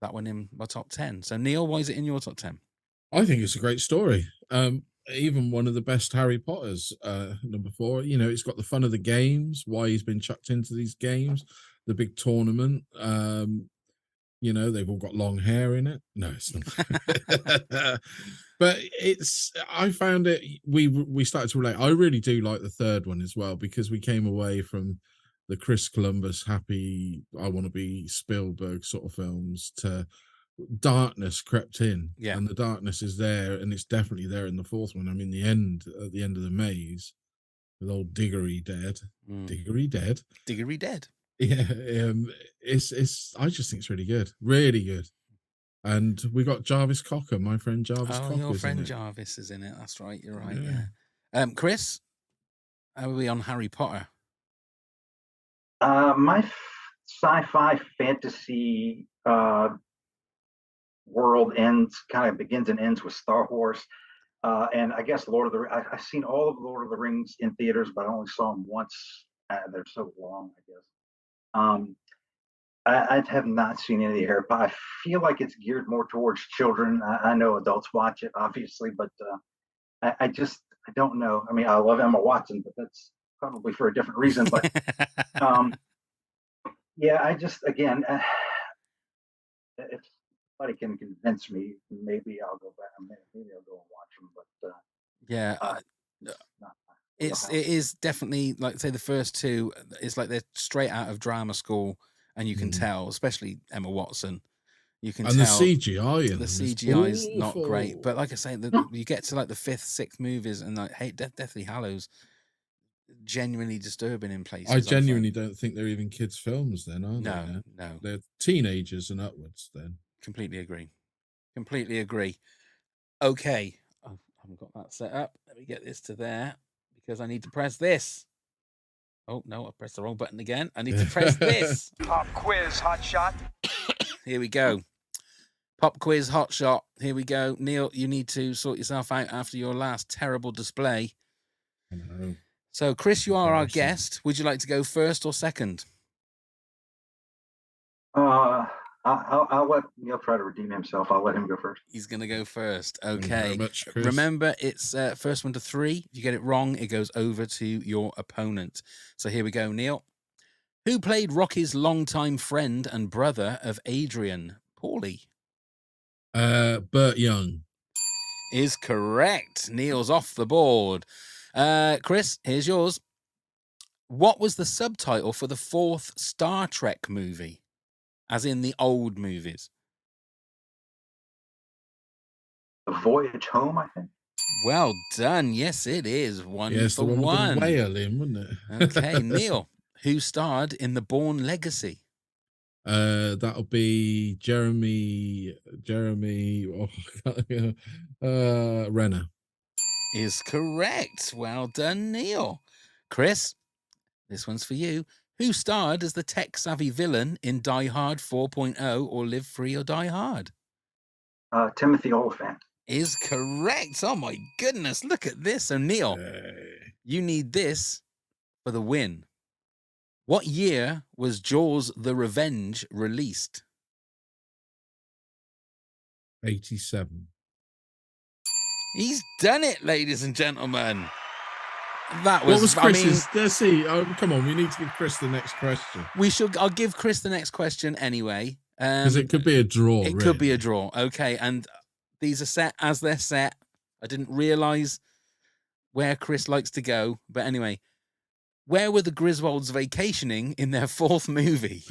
that one in my top 10. So Neil, why is it in your top 10? I think it's a great story. Even one of the best Harry Potters, number 4. You know, it's got the fun of the games, why he's been chucked into these games, the big tournament. You know, they've all got long hair in it. No, it's not. But I found it, we started to relate. I really do like the third one as well, because we came away from the Chris Columbus happy, I want to be Spielberg sort of films to darkness crept in. Yeah. And the darkness is there, and it's definitely there in the fourth one. I mean, at the end of the maze with old Diggory dead. Diggory dead. Diggory dead. Yeah, it's. I just think it's really good, really good. And we got Jarvis Cocker, my friend Jarvis Cocker. Your friend Jarvis is in it. That's right. You're right. Yeah. Chris, how are we on Harry Potter? My sci-fi fantasy world begins and ends with Star Wars. And I guess Lord of the I've seen all of Lord of the Rings in theaters, but I only saw them once. They're so long, I guess. I have not seen any of the Harry Potter. I feel like it's geared more towards children. I know adults watch it, obviously, but I don't know. I mean, I love Emma Watson, but that's probably for a different reason. But yeah, I just, again, if somebody can convince me, maybe I'll go back. Maybe I'll go and watch them. But yeah, it is definitely, like, say, the first two. It's like they're straight out of drama school, and you can tell, especially Emma Watson. You can tell the CGI. The CGI is not great, but like I say, you get to like the 5th, 6th movies, and like, hey, Deathly Hallows, genuinely disturbing in places. I genuinely don't think they're even kids' films. Then, are they? No, they're teenagers and upwards. Then, completely agree. Completely agree. Okay, I haven't got that set up. Let me get this to there because I need to press this. Oh no, I pressed the wrong button again. I need to press this. Pop quiz, hot shot. Here we go. Pop quiz, hot shot. Here we go. Neil, you need to sort yourself out after your last terrible display. I know. So, Chris, you are our guest. Would you like to go first or second? I'll let Neil try to redeem himself. I'll let him go first. He's going to go first. Okay. Much, Chris. Remember, it's first one to 3. If you get it wrong, it goes over to your opponent. So here we go, Neil. Who played Rocky's longtime friend and brother of Adrian? Paulie. Burt Young. Is correct. Neil's off the board. Chris, here's yours. What was the subtitle for the 4th Star Trek movie? As in the old movies. The Voyage Home, I think. Well done. Yes, it is. One yes, for the one. With the whale in, wasn't it? Okay, Neil. Who starred in The Bourne Legacy? That'll be Jeremy Renner. Is correct. Well done, Neil. Chris, this one's for you. Who starred as the tech-savvy villain in Die Hard 4.0 or Live Free or Die Hard? Timothy Olyphant. Is correct. Oh my goodness, look at this. So Neil, you need this for the win. What year was Jaws: The Revenge released? 87. He's done it, ladies and gentlemen. That was. What was Chris's? Let's see. Come on, we need to give Chris the next question. I'll give Chris the next question anyway. Because it could be a draw. It could be a draw. Okay, and these are set as they're set. I didn't realize where Chris likes to go, but anyway. Where were the Griswolds vacationing in their 4th movie?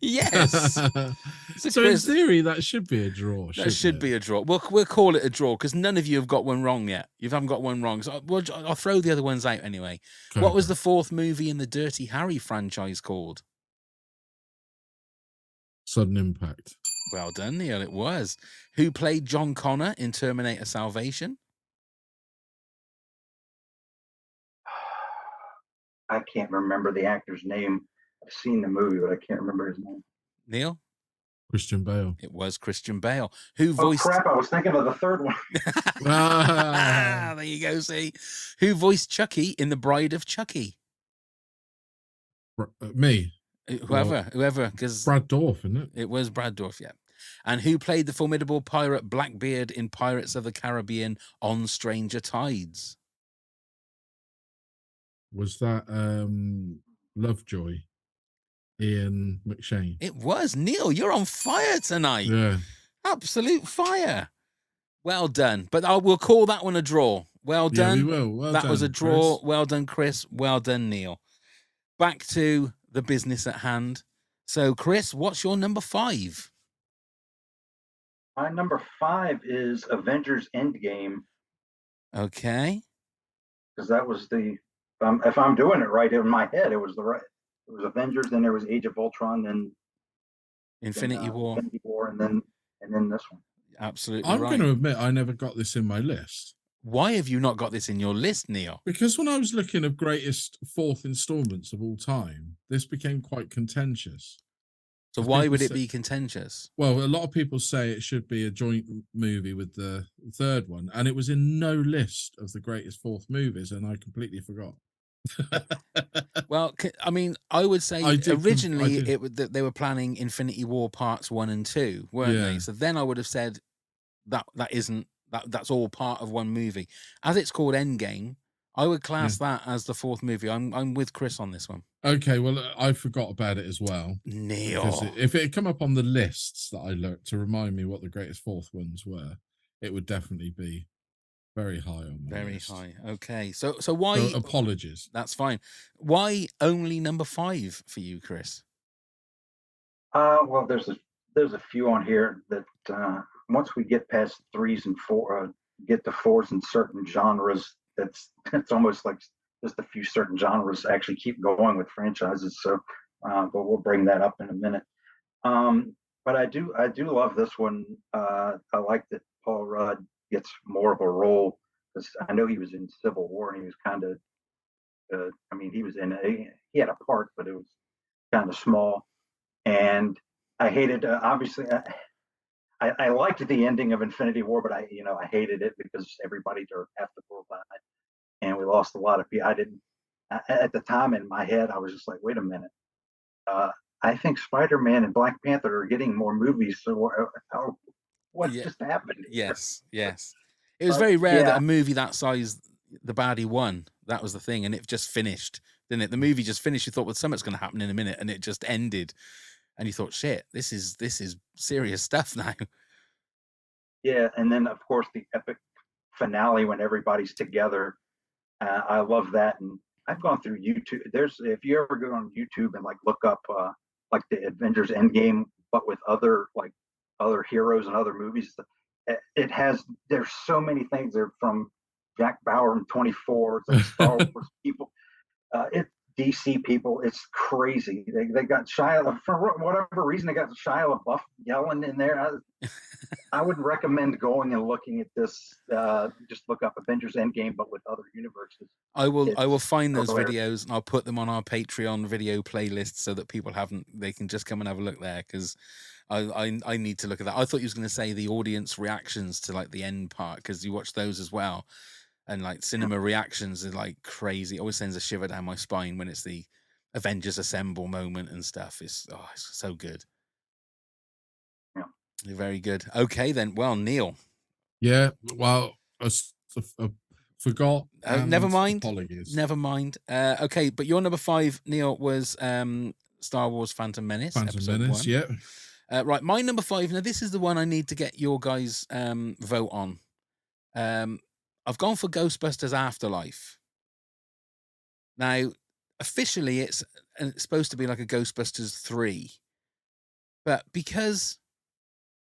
Yes. So Chris, in theory, that should be a draw. That should be a draw. We'll call it a draw because none of you have got one wrong yet. You haven't got one wrong. So I'll throw the other ones out anyway. Okay. What was the 4th movie in the Dirty Harry franchise called? Sudden Impact. Well done, Neil. It was. Who played John Connor in Terminator Salvation? I can't remember the actor's name. I've seen the movie, but I can't remember his name. Neil? Christian Bale. It was Christian Bale. Who Oh voiced... crap! I was thinking of the third one. There you go, see? Who voiced Chucky in The Bride of Chucky? Me. Whoever, because Brad Dourif, isn't it? it was Brad Dourif, yeah. And who played the formidable pirate Blackbeard in Pirates of the Caribbean on Stranger Tides? Was that Lovejoy? Ian McShane. It was. Neil, you're on fire tonight. Yeah. Absolute fire. Well done. But we'll call that one a draw. Well done. Yeah, we will. Well that done, was a draw. Chris. Well done, Chris. Well done, Neil. Back to the business at hand. So, Chris, what's your number 5? My number 5 is Avengers Endgame, Okay. because that was the if I'm doing it right in my head, it was Avengers, then there was Age of Ultron, then Infinity War. Infinity War, and then this one. Absolutely I'm right. going to admit I never got this in my list. Why have you not got this in your list, Neil? Because when I was looking at greatest 4th installments of all time, this became quite contentious. So why would it be contentious? Well, a lot of people say it should be a joint movie with the third one, and it was in no list of the greatest 4th movies, and I completely forgot. Well, I mean, I would say I did originally they were planning Infinity War parts 1 and 2, weren't Yeah. they? So then I would have said that's all part of one movie. As it's called Endgame, I would class that as the 4th movie. I'm with Chris on this one. Okay, well, I forgot about it as well. Neil. Because if it had come up on the lists that I looked to remind me what the greatest 4th ones were, it would definitely be very high on my Very list. high. Okay. So why? So apologies. That's fine. Why only number 5 for you, Chris? Well, there's a few on here that once we get past 3s and 4, get to 4s in certain genres, that's almost like just a few certain genres actually keep going with franchises. So, but we'll bring that up in a minute. But I do love this one. I like that Paul Rudd gets more of a role, because I know he was in Civil War and he was kind of, I mean, he was he had a part, but it was kind of small. And I hated, obviously, I liked the ending of Infinity War, but I hated it because everybody or half the world died, and we lost a lot of people. At the time in my head, I was just like, wait a minute. I think Spider-Man and Black Panther are getting more movies. So what just happened? Yes. It was very rare that a movie that size, the baddie won. That was the thing, and it just finished, didn't it? The movie just finished. You thought, well, something's going to happen in a minute, and it just ended. And you thought, shit, this is serious stuff now. Yeah, and then of course the epic finale when everybody's together. I love that, and I've gone through YouTube. If you ever go on YouTube and look up like the Avengers Endgame, but with other heroes and other movies, there's so many things there, from Jack Bauer in 24 to Star Wars people. DC people, it's crazy. They got Shia, for whatever reason, they got Shia LaBeouf yelling in there. I would recommend going and looking at this. Just look up Avengers Endgame, but with other universes. I will find those hilarious. videos and I'll put them on our Patreon video playlist so that people they can just come and have a look there, because I need to look at that. I thought you was going to say the audience reactions to the end part, because you watch those as well. And cinema reactions are crazy. It always sends a shiver down my spine when it's the Avengers Assemble moment and stuff. It's so good. Yeah, you're very good. Okay, then. Well, Neil. Yeah. Well, I forgot. Never mind. Apologies. Never mind. Okay, but your number 5, Neil, was Star Wars: Phantom Menace. Phantom Menace. 1. Yeah. Right. My number 5. Now, this is the one I need to get your guys' vote on. I've gone for Ghostbusters Afterlife. Now, officially, it's supposed to be like a Ghostbusters 3. But because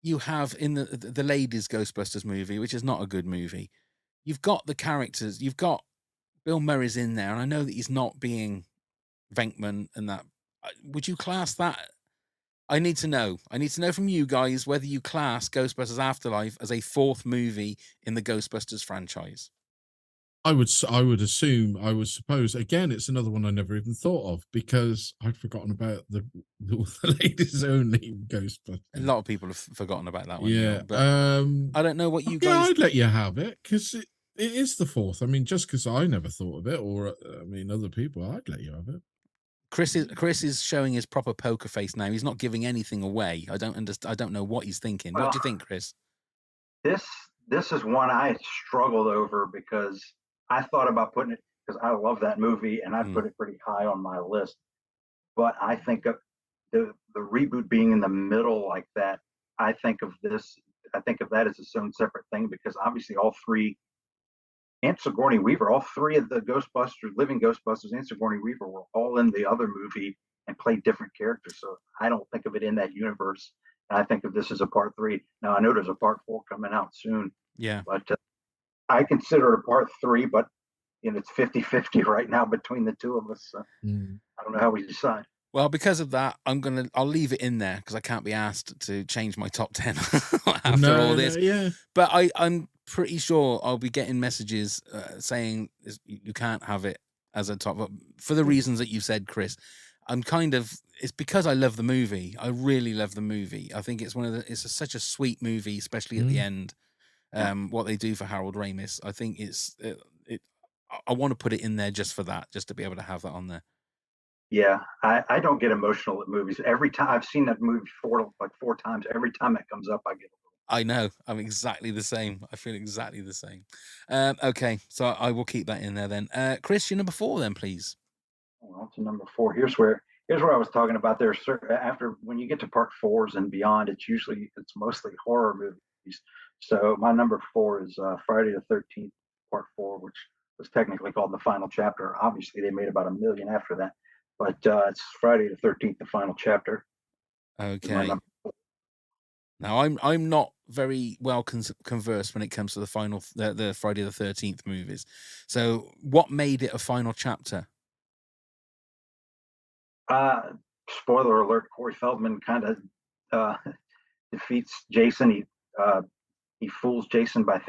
you have in the ladies Ghostbusters movie, which is not a good movie, you've got the characters. You've got Bill Murray's in there, and I know that he's not being Venkman and that. Would you class that? I need to know from you guys whether you class Ghostbusters Afterlife as a 4th movie in the Ghostbusters franchise. I would assume, I would suppose. Again, it's another one I never even thought of because I'd forgotten about the ladies only Ghostbusters. A lot of people have forgotten about that one. Yeah, Neil, but I don't know what you yeah, guys. I'd let you have it because it is the fourth. I mean, just because I never thought of it, or I mean, other people, I'd let you have it. Chris is showing his proper poker face now. He's not giving anything away. I don't understand. I don't know what he's thinking. What do you think, Chris? This is one I struggled over because I thought about putting it because I love that movie and I put it pretty high on my list. But I think of the reboot being in the middle like that. I think of this. I think of that as its own separate thing because obviously all three and Sigourney Weaver, all three of the Ghostbusters, living Ghostbusters and Sigourney Weaver were all in the other movie and played different characters. So I don't think of it in that universe. And I think of this as a part three. Now I know there's a part four coming out soon. Yeah. But I consider it a part three, but it's 50-50 right now between the two of us. So I don't know how we decide. Well, because of that, I'll leave it in there because I can't be asked to change my top 10 after all this. Yeah. But I'm pretty sure I'll be getting messages saying you can't have it as a top for the reasons that you said, Chris. It's because I love the movie. I really love the movie. I think it's such a sweet movie, especially at the end. What they do for Harold Ramis, I think I want to put it in there just for that, just to be able to have that on there. Yeah, I don't get emotional at movies. Every time I've seen that movie four times, every time it comes up, I get. I know. I'm exactly the same. I feel exactly the same. Okay, so I will keep that in there then. Chris, your number 4 then, please. Well, to number 4. Here's where I was talking about. There's after when you get to part 4s and beyond, it's mostly horror movies. So my number 4 is Friday the 13th, part 4, which was technically called The Final Chapter. Obviously, they made about 1 million after that. But it's Friday the 13th, the final chapter. Okay. Now I'm not very well conversed when it comes to the Friday the 13th movies. So what made it a final chapter? Spoiler alert: Corey Feldman kind of defeats Jason. He fools Jason by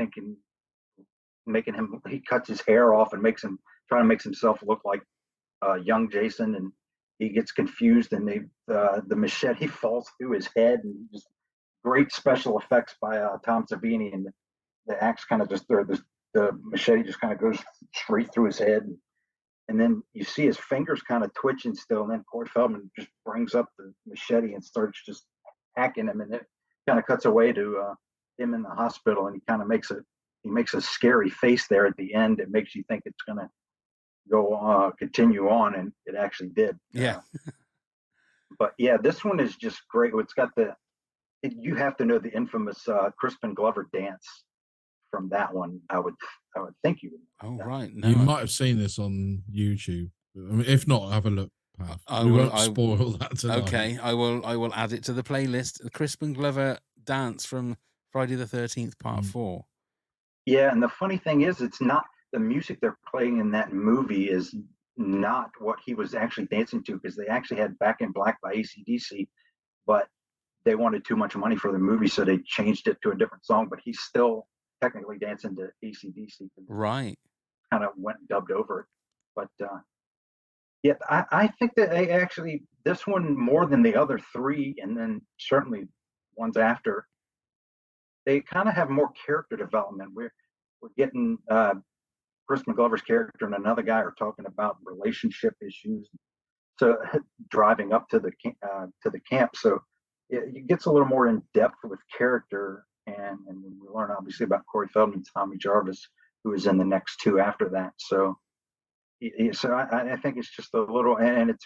he cuts his hair off and trying to make himself look like young Jason, and he gets confused, and the machete falls through his head, and just great special effects by Tom Savini, and the axe kind of the machete just kind of goes straight through his head, and then you see his fingers kind of twitching still, and then Corey Feldman just brings up the machete and starts just hacking him, and it kind of cuts away to him in the hospital, and he kind of makes a scary face there at the end. It makes you think it's gonna continue on, and it actually did. Yeah. But yeah, this one is just great. It's got you have to know the infamous Crispin Glover dance from that one. I would think you would. Oh, right. No, you might have seen this on YouTube. I mean, if not, have a look. We won't spoil that tonight. Okay, I will add it to the playlist. The Crispin Glover dance from Friday the 13th, part 4. Yeah, and the funny thing is, it's not the music they're playing in that movie is not what he was actually dancing to, because they actually had Back in Black by AC/DC, but they wanted too much money for the movie, so they changed it to a different song. But he's still technically dancing to AC/DC. Right. Kind of went and dubbed over it. But yeah, I think that they actually, this one more than the other 3, and then certainly ones after, they kind of have more character development. We're getting Crispin Glover's character and another guy are talking about relationship issues. So driving up to the camp, so it gets a little more in depth with character, and we learn obviously about Corey Feldman and Tommy Jarvis, who is in the next 2 after that. So I think it's just a little, and it's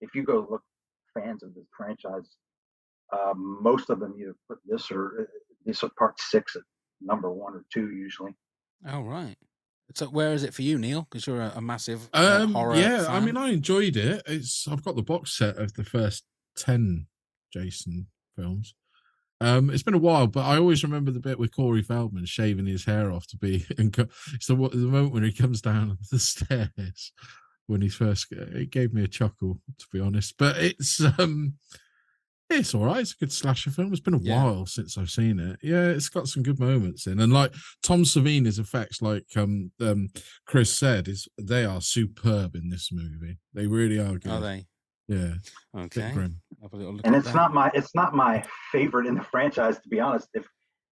if you go look fans of the franchise, most of them either put this or part 6 at number 1 or 2 usually. Oh, right. So where is it for you, Neil? Because you're a massive horror fan. I mean, I enjoyed it. I've got the box set of the first 10 Jason films. It's been a while, but I always remember the bit with Corey Feldman shaving his hair off to be. It's the moment when he comes down the stairs when he's first. It gave me a chuckle, to be honest. But it's It's all right. It's a good slasher film. It's been a Yeah. while since I've seen it. Yeah, it's got some good moments in, and like Tom Savini's effects, like Chris said, they are superb in this movie. They really are good. Are they? Yeah. Bit Okay. grim. Have a little look And at it's that. not my favorite in the franchise, to be honest. If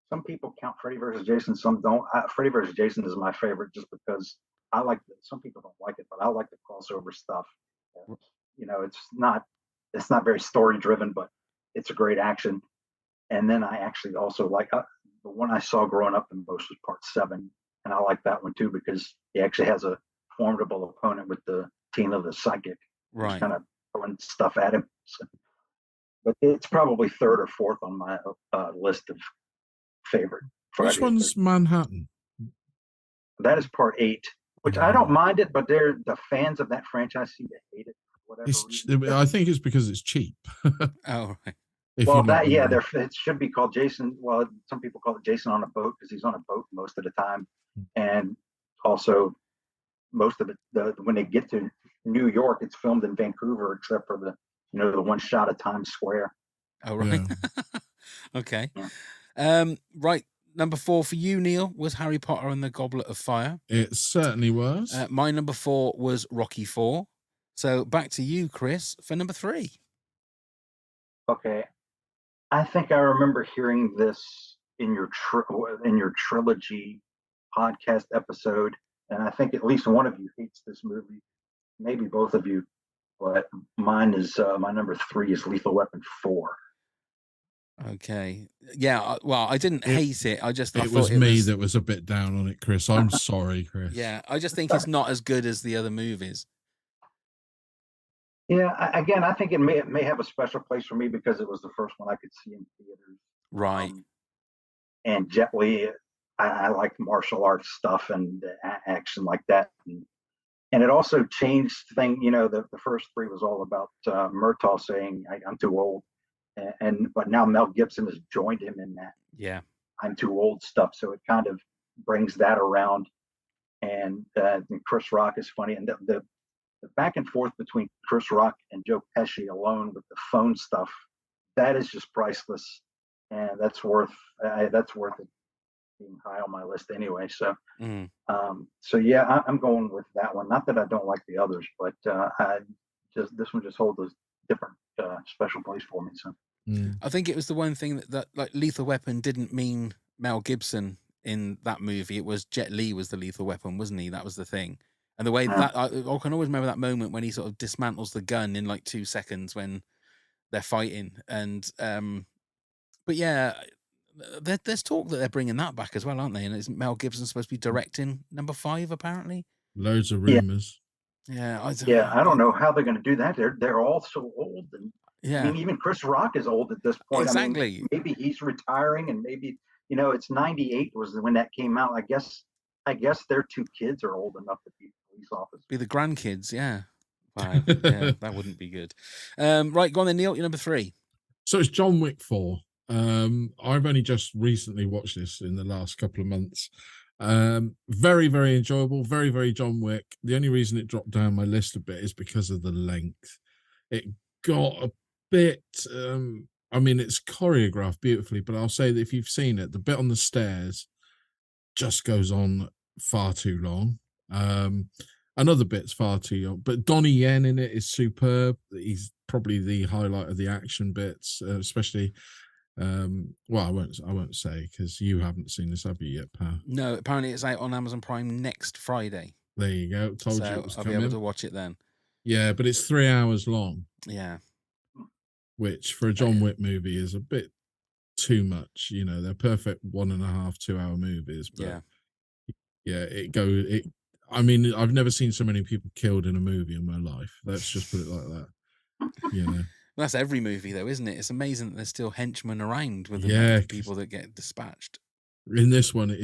some people count Freddy versus Jason, some don't. Freddy versus Jason is my favorite just because I like some people don't like it, but I like the crossover stuff. You know, it's not very story driven, but it's a great action. And then I actually also like the one I saw growing up the most was part 7, and I like that one too because he actually has a formidable opponent with the Tina the Psychic, who's Right. kind of throwing stuff at him. So, but it's probably third or fourth on my list of favorite Which Friday. one's Manhattan? That is part 8, which I don't mind it, but the fans of that franchise seem to hate it for whatever reason. I think it's because it's cheap. Oh, right. Well, that yeah, it should be called Jason. Well, some people call it Jason on a boat because he's on a boat most of the time, and also most of it. When they get to New York, it's filmed in Vancouver, except for the one shot of Times Square. Oh, right. Yeah. Okay. Yeah. Right. Number 4 for you, Neil, was Harry Potter and the Goblet of Fire. It certainly was. My number 4 was Rocky 4. So back to you, Chris, for number 3. Okay, I think I remember hearing this in your trilogy podcast episode, and I think at least one of you hates this movie, maybe both of you, but mine is my number 3 is Lethal Weapon 4. Okay. Yeah. Well, I didn't hate it. I thought it was me that was a bit down on it, Chris. I'm sorry, Chris. Yeah. I just think it's not as good as the other movies. Yeah. Again, I think it may have a special place for me because it was the first one I could see in theaters. Right. And Jet Li, I like martial arts stuff and action like that. And it also changed thing. The first 3 was all about Murtaugh saying, I'm too old. But now Mel Gibson has joined him in that Yeah. I'm too old stuff. So it kind of brings that around. And Chris Rock is funny. And the back and forth between Chris Rock and Joe Pesci alone with the phone stuff, that is just priceless. And that's worth it being high on my list anyway. So, so yeah, I'm going with that one. Not that I don't like the others, but this one just holds a different special place for me. So I think it was the one thing that like Lethal Weapon didn't mean Mel Gibson in that movie. It was Jet Li was the Lethal Weapon, wasn't he? That was the thing. And the way that I can always remember that moment when he sort of dismantles the gun in like 2 seconds when they're fighting. And but yeah, there's talk that they're bringing that back as well, aren't they? And isn't Mel Gibson supposed to be directing number 5 apparently? Loads of rumors. Yeah, I don't know how they're going to do that. They're all so old, and yeah, I mean, even Chris Rock is old at this point. Exactly. I mean, maybe he's retiring, and maybe it's 98 was when that came out. I guess their 2 kids are old enough to be police officers. Be the grandkids, yeah. Wow, yeah, that wouldn't be good. Right, go on then, Neil. You're number 3. So it's John Wick 4. I've only just recently watched this in the last couple of months. Very, very enjoyable. Very, very John Wick. The only reason it dropped down my list a bit is because of the length. It got a bit. I mean, it's choreographed beautifully, but I'll say that if you've seen it, the bit on the stairs just goes on far too long. Another bit's far too long, but Donnie Yen in it is superb. He's probably the highlight of the action bits, especially. Well, I won't say because you haven't seen this, have you yet, pal? No, apparently it's out on Amazon Prime next Friday. There you go. Told you it was I'll coming. be able to watch it then. Yeah, but it's 3 hours long. Yeah. Which for a John Wick movie is a bit too much. They're perfect 1.5, 2 hour movies. But yeah, I mean, I've never seen so many people killed in a movie in my life. Let's just put it like that. That's every movie, though, isn't it? It's amazing that there's still henchmen around with the people that get dispatched. In this one, it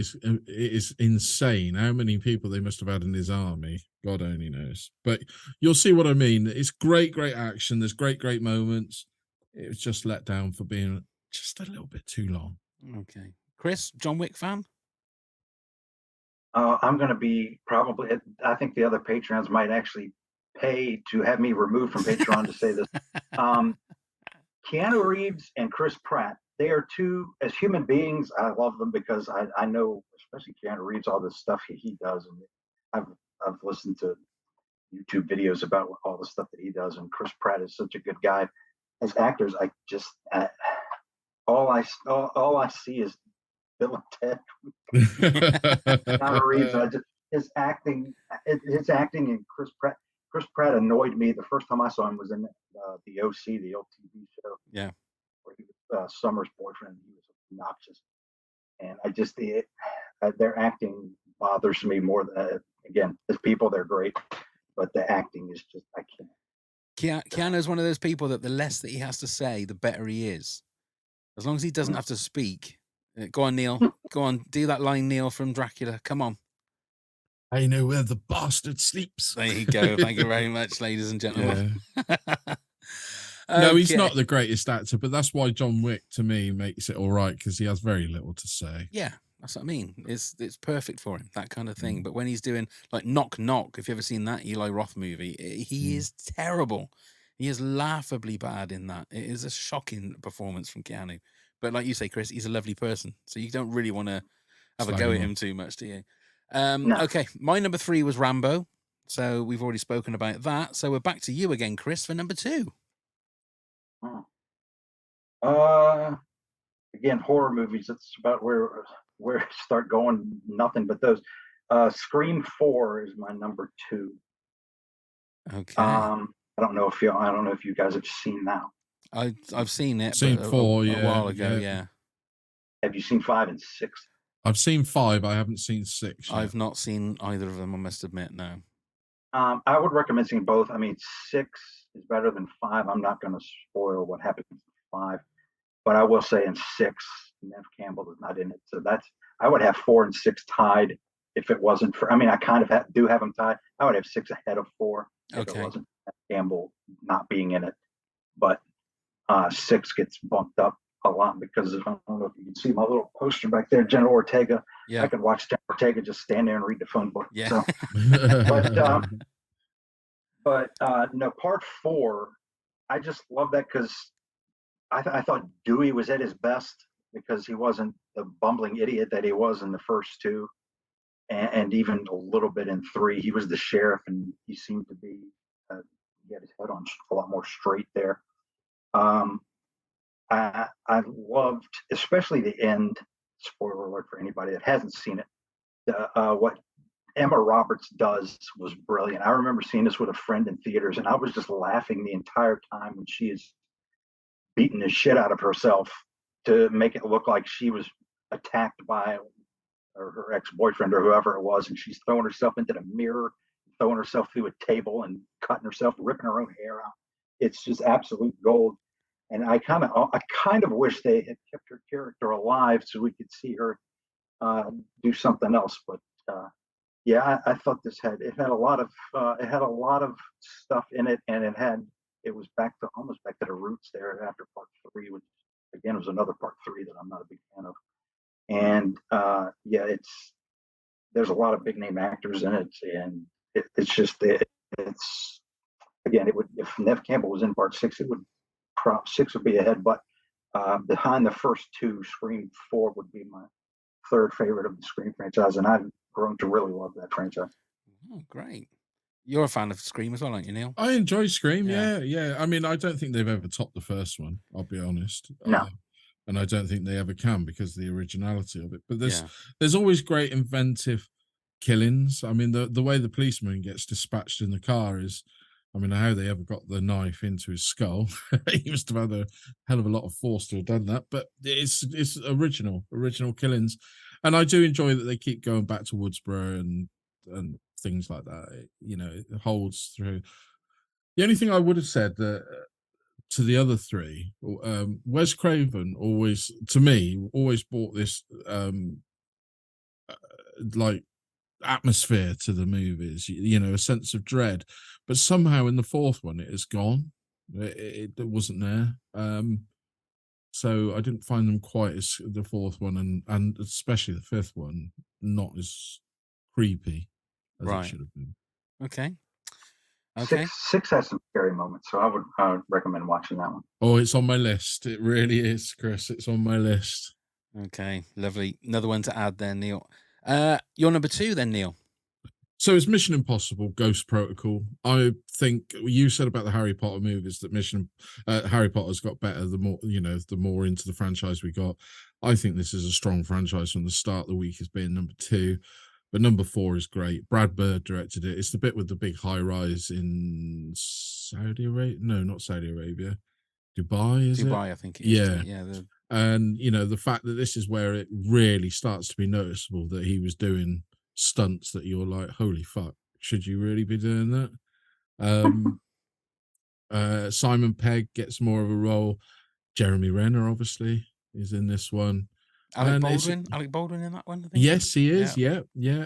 is insane how many people they must have had in his army. God only knows. But you'll see what I mean. It's great action. There's great moments. It was just let down for being just a little bit too long. Okay. Chris, John Wick fan? I'm going to be probably, I think the other Patreons might actually pay to have me removed from Patreon to say this. Keanu Reeves and Chris Pratt, they are two, as human beings, I love them because I know, especially Keanu Reeves, all the stuff he does. And I've listened to YouTube videos about all the stuff that he does. And Chris Pratt is such a good guy. As actors, I just, all I see is Bill and Ted. Keanu Reeves, his acting and Chris Pratt annoyed me. The first time I saw him was in the OC, the old TV show. Yeah. Where he was Summer's boyfriend. He was obnoxious. And their acting bothers me more than, again, as people, they're great. But the acting is just, I can't. Keanu's one of those people that the less that he has to say, the better he is. As long as he doesn't have to speak. Go on, Neil. Go on. Do that line, Neil, from Dracula. Come on. I know where the bastard sleeps. There you go. Thank you very much, ladies and gentlemen. Yeah. No, he's not the greatest actor, but that's why John Wick, to me, makes it all right, because he has very little to say. Yeah, that's what I mean. It's perfect for him, that kind of thing. But when he's doing, like, Knock Knock, if you've ever seen that Eli Roth movie, he is terrible. He is laughably bad in that. It is a shocking performance from Keanu. But like you say, Chris, he's a lovely person. So you don't really want to have a go at him too much, do you? No. Okay, my number 3 was Rambo. So we've already spoken about that. So we're back to you again, Chris, for number 2. Again, horror movies. That's about where I start going. Nothing but those. Scream 4 is my number 2. Okay. I don't know if you guys have seen that. I've seen it. Seen 4, a while ago. Yeah. Have you seen 5 and 6? I've seen 5. I haven't seen 6. Yet. I've not seen either of them. I must admit, no. I would recommend seeing both. I mean, 6 is better than 5. I'm not going to spoil what happens in 5, but I will say in 6, Nev Campbell is not in it. So I would have 4 and 6 tied if it wasn't for. I mean, I kind of do have them tied. I would have 6 ahead of 4 if it wasn't Nev Campbell not being in it. But 6 gets bumped up a lot because I don't know if you can see my little poster back there, Jenna Ortega. Yeah. I could watch Jenna Ortega just stand there and read the phone book. Yeah. So, but no, part 4, I just love that because I thought Dewey was at his best because he wasn't the bumbling idiot that he was in the first 2, and even a little bit in 3. He was the sheriff, and he seemed to be he had his head on a lot more straight there. I loved, especially the end. Spoiler alert for anybody that hasn't seen it. What Emma Roberts does was brilliant. I remember seeing this with a friend in theaters, and I was just laughing the entire time when she is beating the shit out of herself to make it look like she was attacked by her ex-boyfriend or whoever it was, and she's throwing herself into the mirror, throwing herself through a table, and cutting herself, ripping her own hair out. It's just absolute gold. And I kind of wish they had kept her character alive so we could see her do something else. But yeah, I thought it had a lot of stuff in it, and it was almost back to the roots there after part 3, which again was another part 3 that I'm not a big fan of. And yeah, there's a lot of big name actors in it, and it's again, it would, if Nev Campbell was in part 6, it would. 6 would be ahead, but behind the first 2, Scream 4 would be my 3rd favorite of the Scream franchise, and I've grown to really love that franchise. Oh, great. You're a fan of Scream as well, aren't you, Neil? I enjoy Scream, yeah. I mean, I don't think they've ever topped the first one, I'll be honest. No. And I don't think they ever can because of the originality of it. But there's always great inventive killings. I mean, the way the policeman gets dispatched in the car is, I mean, how they ever got the knife into his skull. He must have had a hell of a lot of force to have done that. But it's original killings. And I do enjoy that they keep going back to Woodsboro and things like that. It holds through. The only thing I would have said that to the other 3, Wes Craven always brought this like atmosphere to the movies, a sense of dread, but somehow in the 4th one it has gone. It wasn't there, so I didn't find them quite as the 4th one and especially the 5th one not as creepy as it should have been. Okay. Okay. Six has some scary moments, so I would recommend watching that one. Oh, it's on my list. It really is, Chris. It's on my list. Okay, lovely. Another one to add then, Neil. Your number 2 then, Neil. So it's Mission Impossible: Ghost Protocol. I think you said about the Harry Potter movies that Harry Potter's got better the more into the franchise we got. I think this is a strong franchise from the start. The week as being number 2, but number 4 is great. Brad Bird directed it. It's the bit with the big high rise in Saudi Arabia. No, not Saudi Arabia. Dubai, is it? Dubai, I think it is. Yeah. Yeah. And the fact that this is where it really starts to be noticeable that he was doing stunts that you're like, holy fuck, should you really be doing that? Simon Pegg gets more of a role. Jeremy Renner obviously is in this one. Alec Baldwin in that one, I think. Yes, he is. Yeah.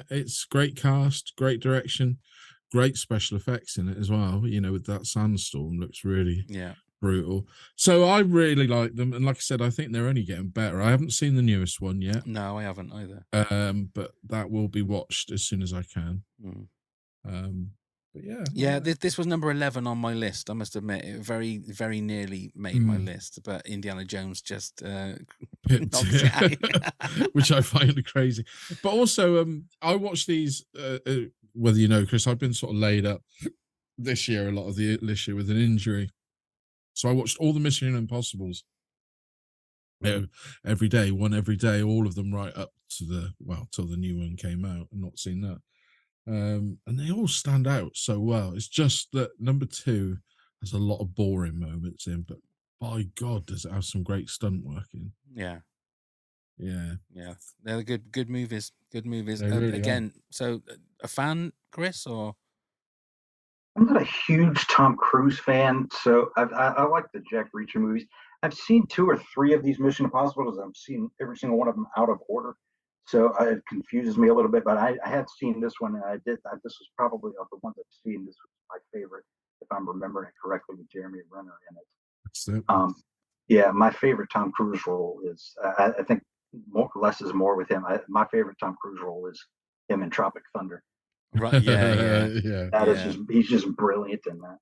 It's great cast, great direction, great special effects in it as well. With that sandstorm, looks really brutal. So I really like them, and like I said, I think they're only getting better. I haven't seen the newest one yet. No, I haven't either. But that will be watched as soon as I can. But yeah. This was number 11 on my list. I must admit, it very, very nearly made my list, but Indiana Jones just knocked it out. Which I find crazy. But also, I watched these. Whether you know, Chris, I've been sort of laid up this year this year with an injury. So I watched all the Mission Impossibles every day, all of them right up to till the new one came out. I've not seen that. And they all stand out so well. It's just that number 2 has a lot of boring moments in, but by God, does it have some great stunt work in? Yeah. They're good movies. Good movies. Really again, so a fan, Chris, or? I'm not a huge Tom Cruise fan, so I like the Jack Reacher movies. I've seen 2 or 3 of these Mission Impossibles. I've seen every single one of them out of order, so it confuses me a little bit. But I had seen this one, and this was probably of the ones I've seen. This was my favorite, if I'm remembering it correctly, with Jeremy Renner in it. That's it. My favorite Tom Cruise role is I think less is more with him. My favorite Tom Cruise role is him in Tropic Thunder. Right. Yeah. That is he's just brilliant in that.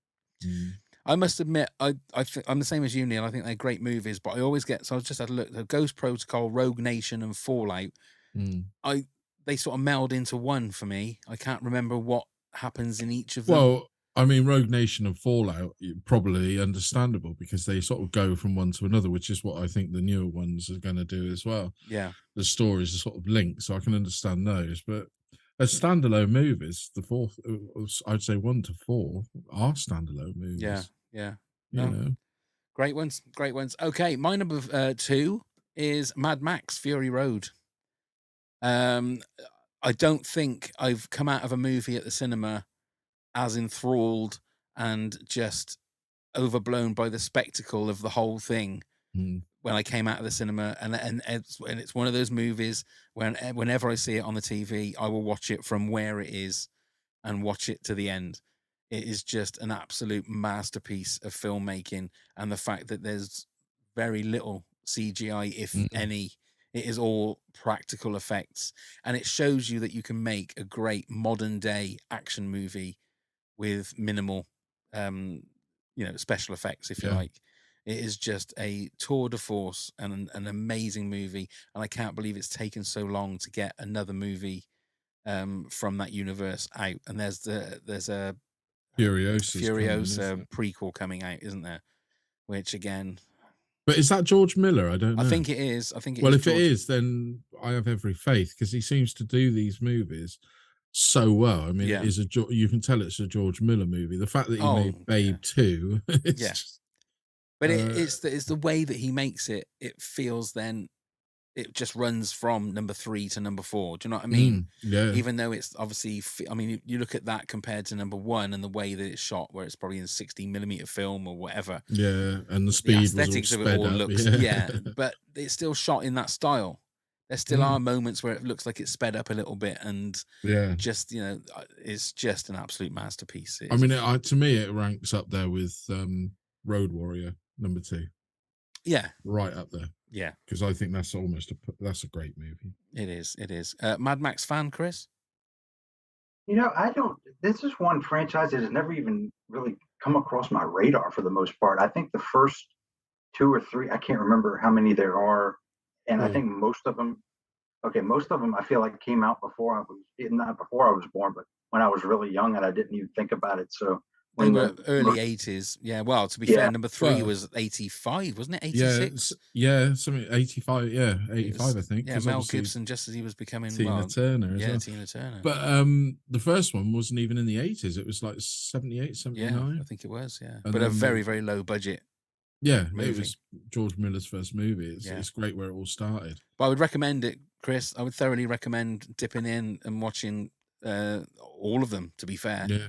I must admit, I'm the same as you, Neil. I think they're great movies, but I always get. So I just had a look. The Ghost Protocol, Rogue Nation, and Fallout. They sort of meld into one for me. I can't remember what happens in each of them. Well, I mean, Rogue Nation and Fallout, probably understandable because they sort of go from one to another, which is what I think the newer ones are going to do as well. Yeah, the stories are sort of linked, so I can understand those, but. As standalone movies, the 4th, I'd say 1 to 4 are standalone movies. Yeah. Great ones. Okay, my number 2 is Mad Max: Fury Road. I don't think I've come out of a movie at the cinema as enthralled and just overblown by the spectacle of the whole thing. When I came out of the cinema, and it's one of those movies whenever I see it on the TV, I will watch it from where it is and watch it to the end. It is just an absolute masterpiece of filmmaking, and the fact that there's very little CGI, if any. It is all practical effects, and it shows you that you can make a great modern day action movie with minimal, special effects, if you like. It is just a tour de force and an amazing movie, and I can't believe it's taken so long to get another movie from that universe out. And there's a Furiosa prequel coming out, isn't there? Which again, but is that George Miller? I don't know. I think it is. Well, if it is, then I have every faith because he seems to do these movies so well. I mean, it is you can tell it's a George Miller movie. The fact that he made Babe 2, but it's the way that he makes it. It feels then it just runs from number 3 to number 4. Do you know what I mean? Yeah. Even though it's obviously, I mean, you look at that compared to number 1 and the way that it's shot, where it's probably in 16mm film or whatever. Yeah, and the speed, the aesthetics of it all looks, but it's still shot in that style. There still are moments where it looks like it's sped up a little bit, and just it's just an absolute masterpiece. I mean, to me, it ranks up there with Road Warrior number 2. Yeah, right up there. Yeah, because I think that's a great movie. It is. Mad Max fan, Chris? I don't. this is one franchise that has never even really come across my radar for the most part. I think the first two or three, I can't remember how many there are, and I Cool. think most of them. Okay, most of them I feel like came out before I was not before I was born, but when I was really young and I didn't even think about it. So They when were the early 80s. Yeah, well, to be yeah, fair, number 3 Well, was 85, wasn't it? yeah, 86? yeah, something 85, yeah, It 85, was, I think, yeah, because Mel obviously Gibson, just as he was becoming, Tina well, Turner as yeah, well. Tina Turner. But the first one wasn't even in the 80s. It was like 78, Yeah, 79. I think it was, yeah. And But a then very, very low budget yeah, it movie. was George Miller's first movie. Yeah. It's great where it all started. But I would recommend it, Chris. I would thoroughly recommend dipping in and watching all of them, to be fair. Yeah.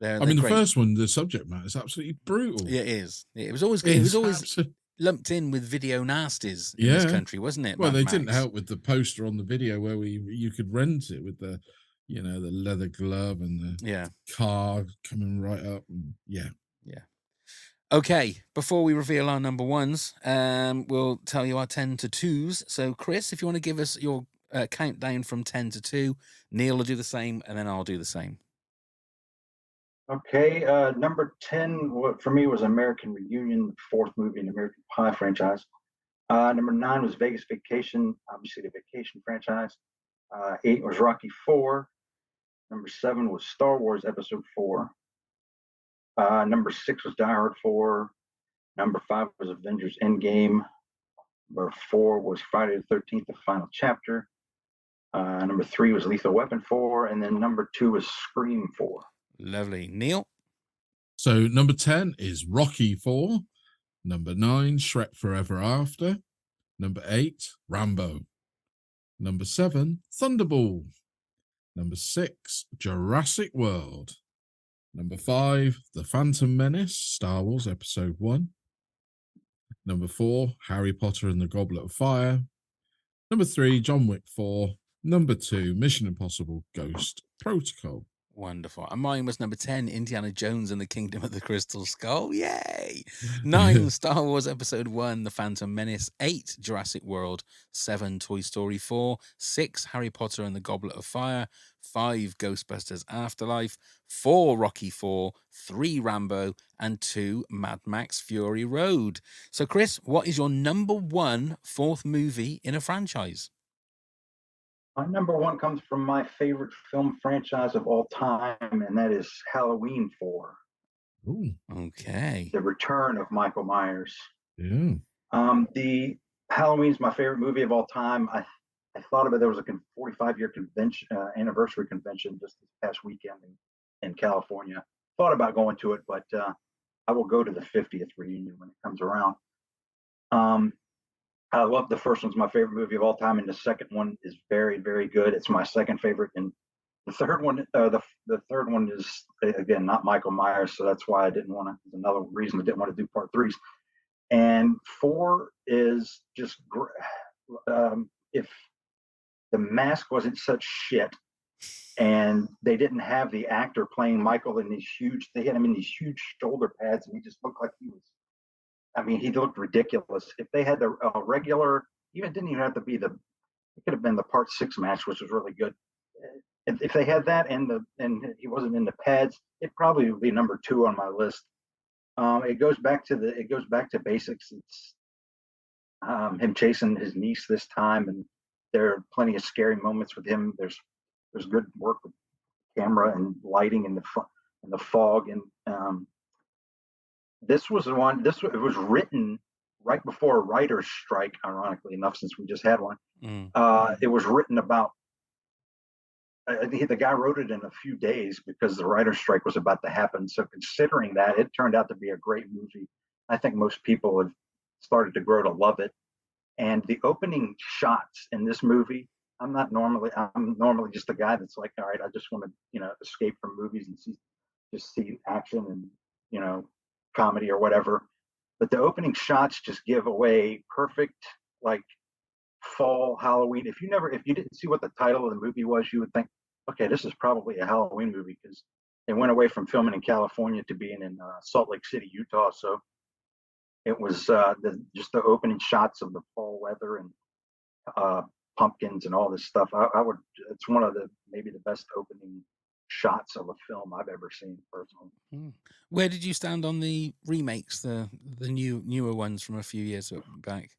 They're I mean, the great. first one, the subject matter is absolutely brutal. Yeah, it is. It was always Absolutely. lumped in with video nasties in Yeah. this country, wasn't it? Well, Mad they Max? didn't help with the poster on the video where you could rent it with the, the leather glove and the car coming right up. And yeah. Okay, before we reveal our number ones, we'll tell you our 10 to 2s. So, Chris, if you want to give us your countdown from 10 to 2, Neil will do the same, and then I'll do the same. Okay, number 10 for me was American Reunion, the fourth movie in the American Pie franchise. Number 9 was Vegas Vacation, obviously the Vacation franchise. 8 was Rocky 4. Number 7 was Star Wars Episode 4. Number 6 was Die Hard 4. Number 5 was Avengers Endgame. Number 4 was Friday the 13th, the final chapter. Number 3 was Lethal Weapon 4. And then number 2 was Scream 4. Lovely. Neil? So number 10 is Rocky 4. Number 9, Shrek Forever After. Number 8, Rambo. Number 7, Thunderball. Number 6, Jurassic World. Number 5, The Phantom Menace, Star Wars Episode 1. Number 4, Harry Potter and the Goblet of Fire. Number 3, John Wick 4. Number 2, Mission Impossible Ghost Protocol. Wonderful. And mine was number 10, Indiana Jones and the Kingdom of the Crystal Skull. Yay! 9, Star Wars Episode 1, The Phantom Menace. 8, Jurassic World. 7, Toy Story 4. 6, Harry Potter and the Goblet of Fire. 5, Ghostbusters Afterlife. 4, Rocky 4. 3, Rambo. And 2, Mad Max Fury Road. So, Chris, what is your number 1 fourth movie in a franchise? My number 1 comes from my favorite film franchise of all time, and that is Halloween 4. Ooh. Okay. The Return of Michael Myers. Yeah. The Halloween's my favorite movie of all time. I thought of it. There was a 45-year convention, anniversary convention just this past weekend in California. Thought about going to it, but I will go to the 50th reunion when it comes around. I love the first one's my favorite movie of all time, and the second one is very, very good. It's my second favorite, and the third one, the third one is again not Michael Myers, so that's why I didn't want to. Another reason I didn't want to do part 3s. And 4 is just if the mask wasn't such shit, and they didn't have the actor playing Michael in these huge, they had him in these huge shoulder pads, and he just looked like he was. I mean, he looked ridiculous. If they had the regular, even didn't even have to be it could have been the part 6 match, which was really good. If they had that and he wasn't in the pads, it probably would be number 2 on my list. It goes back to basics. It's him chasing his niece this time, and there are plenty of scary moments with him. There's good work with camera and lighting in the fog, and this was the one. It was written right before a writer's strike, ironically enough, since we just had one. It was written about. The guy wrote it in a few days because the writer's strike was about to happen. So considering that, it turned out to be a great movie. I think most people have started to grow to love it. And the opening shots in this movie, I'm normally just a guy that's like, all right, I just want to, escape from movies and see action and, comedy or whatever. But the opening shots just give away perfect, like, fall Halloween. If you didn't see what the title of the movie was, you would think, okay, this is probably a Halloween movie, because they went away from filming in California to being in Salt Lake City, Utah. So it was just the opening shots of the fall weather and pumpkins and all this stuff. It's one of maybe the best opening shots of a film I've ever seen personally. Where did you stand on the remakes, the newer ones from a few years back?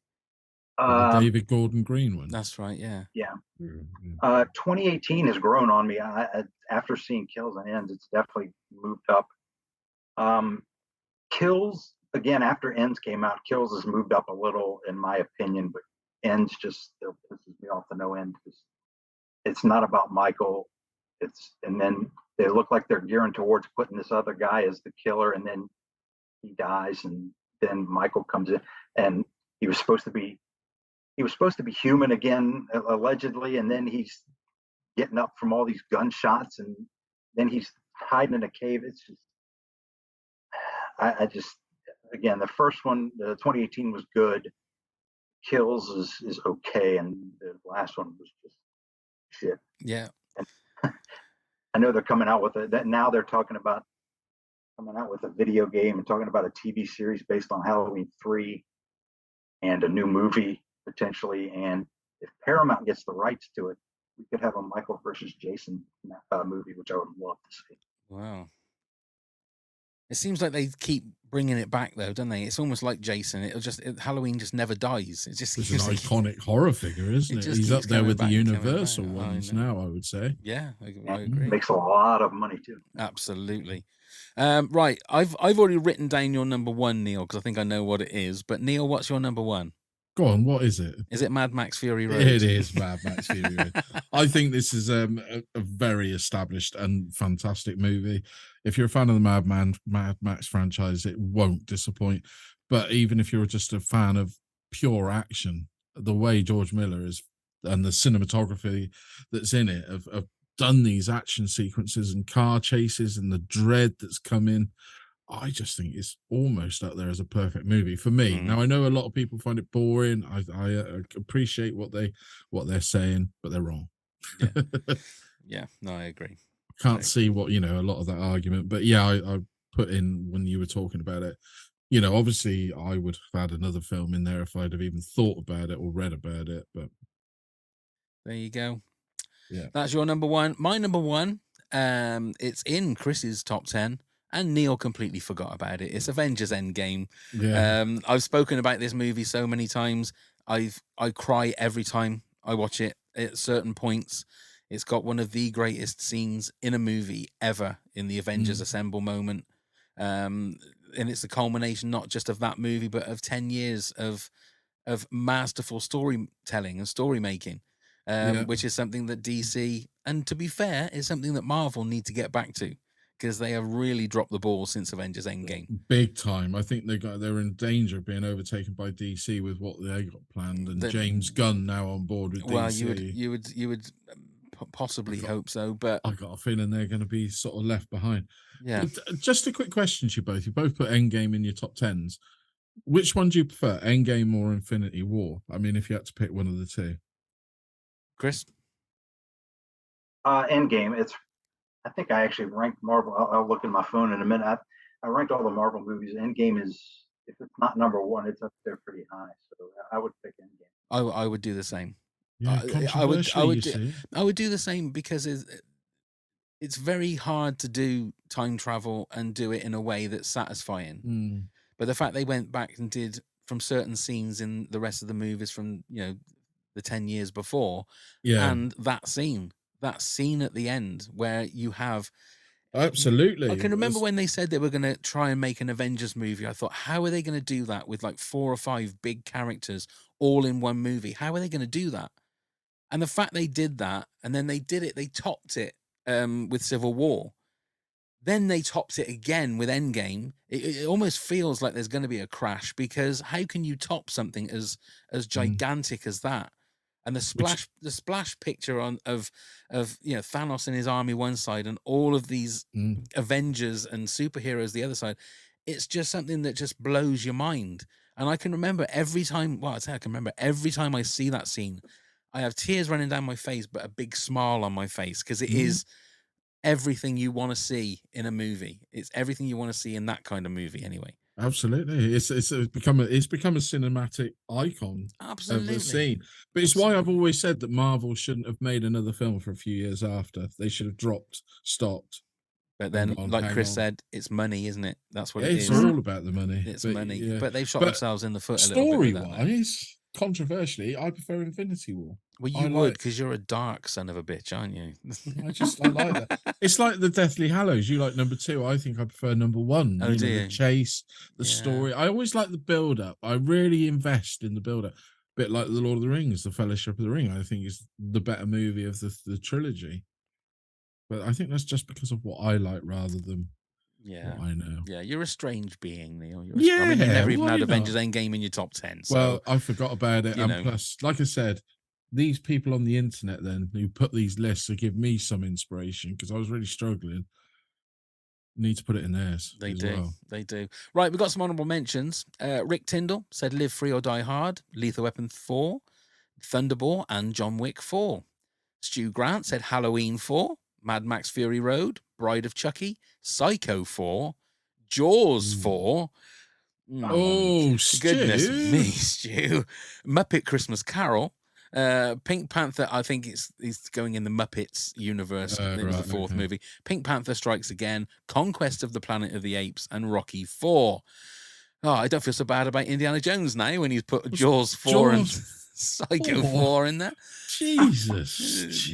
The David Gordon Green one. That's right. Yeah. Yeah. Yeah. 2018 has grown on me. After seeing Kills and Ends, it's definitely moved up. Kills, again, after Ends came out, Kills has moved up a little in my opinion, but Ends just still pisses me off to no end. It's not about Michael. And then they look like they're gearing towards putting this other guy as the killer, and then he dies, and then Michael comes in, and he was supposed to be human again, allegedly, and then he's getting up from all these gunshots, and then he's hiding in a cave. It's just, I just, again, the first one, the 2018 was good. Kills is okay, and the last one was just shit. Yeah. I know they're coming out with it. That now they're talking about coming out with a video game and talking about a TV series based on Halloween 3 and a new movie potentially. And if Paramount gets the rights to it, we could have a Michael versus Jason movie, which I would love to see. Wow. It seems like they keep bringing it back, though, don't they? It's almost like Jason. Halloween just never dies. It just He's an iconic horror figure, isn't it? He's up there with the Universal ones now, I would say. Yeah, I agree. Makes a lot of money too. Absolutely. Right, I've already written down your number one, Neil, because I think I know what it is. But Neil, what's your number one? Go on, what is it? Is it Mad Max Fury Road? It is Mad Max Fury Road. I think this is a very established and fantastic movie. If you're a fan of the Mad Max franchise, it won't disappoint. But even if you're just a fan of pure action, the way George Miller is and the cinematography that's in it have done these action sequences and car chases and the dread that's come in, I just think it's almost up there as a perfect movie for me. Now I know a lot of people find it boring. I appreciate what they're saying, but they're wrong. Yeah, no, I agree. Can't see what a lot of that argument, but yeah, I put in when you were talking about it. Obviously, I would have had another film in there if I'd have even thought about it or read about it. But there you go. Yeah, that's your number one. My number one, it's in Chris's top 10. And Neil completely forgot about it. It's Avengers Endgame. Yeah. I've spoken about this movie so many times. I cry every time I watch it at certain points. It's got one of the greatest scenes in a movie ever in the Avengers Assemble moment. And it's the culmination not just of that movie, but of 10 years of masterful storytelling and story making, which is something that DC, and to be fair, is something that Marvel need to get back to. Because they have really dropped the ball since Avengers Endgame. Big time. I think they're in danger of being overtaken by DC with what they got planned, and James Gunn now on board with DC. Well, you would possibly hope so, but I got a feeling they're going to be sort of left behind. Yeah. Just a quick question to you both. You both put Endgame in your top 10s. Which one do you prefer, Endgame or Infinity War? I mean, if you had to pick one of the two. Chris? Endgame. I think I actually ranked Marvel. I'll look at my phone in a minute. I ranked all the Marvel movies. Endgame is, if it's not number one, it's up there pretty high. So I would pick Endgame. I would do the same. Yeah, I would do the same because it's very hard to do time travel and do it in a way that's satisfying. But the fact they went back and did from certain scenes in the rest of the movies from the 10 years before, and that scene at the end where you have absolutely. I can remember when they said they were going to try and make an Avengers movie. I thought, how are they going to do that with like 4 or 5 big characters all in one movie? How are they going to do that? And the fact they did that, and then they topped it with Civil War. Then they topped it again with Endgame. It almost feels like there's going to be a crash, because how can you top something as gigantic as that? And the splash picture of Thanos and his army one side and all of these Avengers and superheroes the other side, it's just something that just blows your mind. And I can remember every time I see that scene, I have tears running down my face, but a big smile on my face, because it is everything you want to see in a movie. It's everything you want to see in that kind of movie anyway. Absolutely, it's become a cinematic icon Absolutely. of the scene. But it's why I've always said that Marvel shouldn't have made another film for a few years after. They should have stopped. But then, gone, like hang Chris on. said, it's money, isn't it? That's what it It's is. all about the money. It's but, money. yeah. But they've shot But themselves in the foot a little bit. Story with that, though. wise, controversially, I prefer Infinity War. Well, I you would, like- because you're a dark son of a bitch, aren't you? I like that. It's like the Deathly Hallows. You like number 2. I think I prefer number 1. Oh, you know, do you? the chase, the Yeah. story. I always like the build up. I really invest in the build up. Bit like the Lord of the Rings, the Fellowship of the Ring. I think is the better movie of the trilogy. But I think that's just because of what I like rather than Yeah. what I know. Yeah, you're a strange being, Neil. I mean, Yeah, you never even why had not? Avengers Endgame in your top 10. So, Well, I forgot about it. you And know. plus, like I said, these people on the internet then who put these lists to give me some inspiration because I was really struggling. Need to put it in theirs. they as do. well. They do. Right, we've got some honorable mentions. Rick Tyndall said Live Free or Die Hard, Lethal Weapon 4, Thunderball, and John Wick 4. Stu Grant said Halloween 4, Mad Max Fury Road, Bride of Chucky, Psycho 4, Jaws 4. Oh, Goodness Stu. me, Stu. Muppet Christmas Carol. Pink Panther, I think he's going in the Muppets universe. It was the Right, fourth okay. movie. Pink Panther Strikes Again, Conquest of the Planet of the Apes, and Rocky 4. Oh, I don't feel so bad about Indiana Jones now when he's put Jaws 4 and Jaws Psycho 4? 4 in there. Jesus.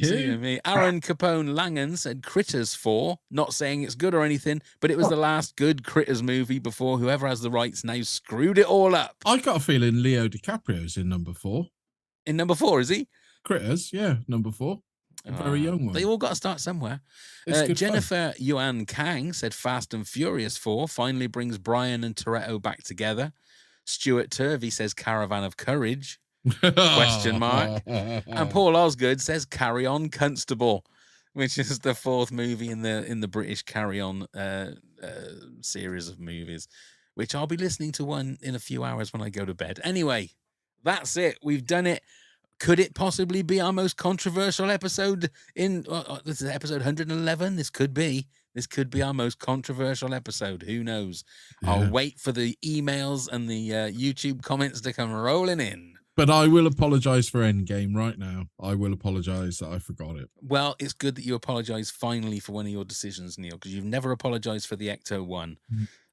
Dear Stu. me. Aaron Capone Langan said Critters 4, not saying it's good or anything, but it was the last good Critters movie before whoever has the rights now screwed it all up. I got a feeling Leo DiCaprio's in number 4. In number 4, is he? Critters, yeah, number 4. A very young one. They all got to start somewhere. It's good fun. Jennifer Yuan Kang said Fast and Furious 4 finally brings Brian and Toretto back together. Stuart Turvey says Caravan of Courage. Question mark. And Paul Osgood says Carry On Constable, which is the fourth movie in the British Carry On series of movies, which I'll be listening to one in a few hours when I go to bed. Anyway, that's it. We've done it. Could it possibly be our most controversial episode in this is episode 111? This could be our most controversial episode. Who knows? I'll Yeah. wait for the emails and the YouTube comments to come rolling in. But I will apologise for Endgame right now. I will apologise that I forgot it. Well, it's good that you apologise finally for one of your decisions, Neil, because you've never apologised for the Ecto one.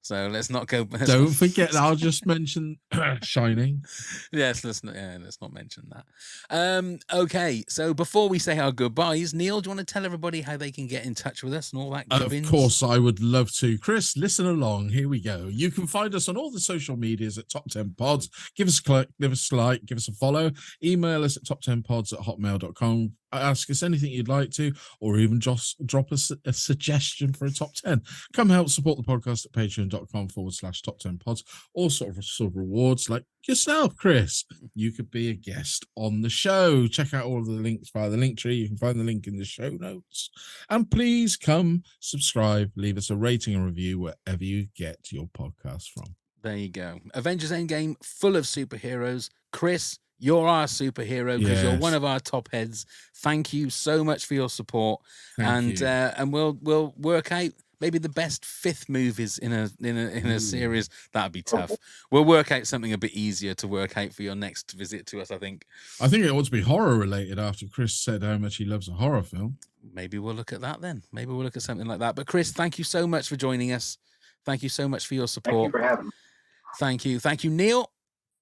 So let's not go. Don't forget, I'll just mention Shining. Yes, let's not mention that. Okay, so before we say our goodbyes, Neil, do you want to tell everybody how they can get in touch with us and all that? Of gubbins? course, I would love to. Chris, listen along. Here we go. You can find us on all the social medias at Top 10 Pods. Give us a click, give us a like, give us a follow. Email us at top10pods@hotmail.com. Ask us anything you'd like to, or even just drop us a suggestion for a top 10. Come help support the podcast at patreon.com/top10pods. All sort of rewards like yourself, Chris. You could be a guest on the show. Check out all of the links via the link tree. You can find the link in the show notes. And please come subscribe, leave us a rating and review wherever you get your podcast from. There you go. Avengers Endgame, full of superheroes. Chris, you're our superhero because you're Yes. one of our top heads. Thank you so much for your support. Thank you. And we'll work out maybe the best 5th movies in a series. That'd be tough. We'll work out something a bit easier to work out for your next visit to us, I think. I think it ought to be horror related after Chris said how much he loves a horror film. Maybe we'll look at that then. Maybe we'll look at something like that. But Chris, thank you so much for joining us. Thank you so much for your Thank you support. for having me. Thank you. Thank you, Neil.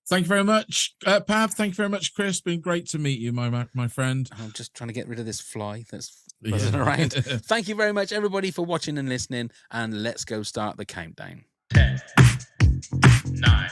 Thank you very much, Pav. Thank you very much, Chris. Been great to meet you, my friend. I'm just trying to get rid of this fly that's Yeah. buzzing around. Thank you very much, everybody, for watching and listening. And let's go start the countdown. 10, 9,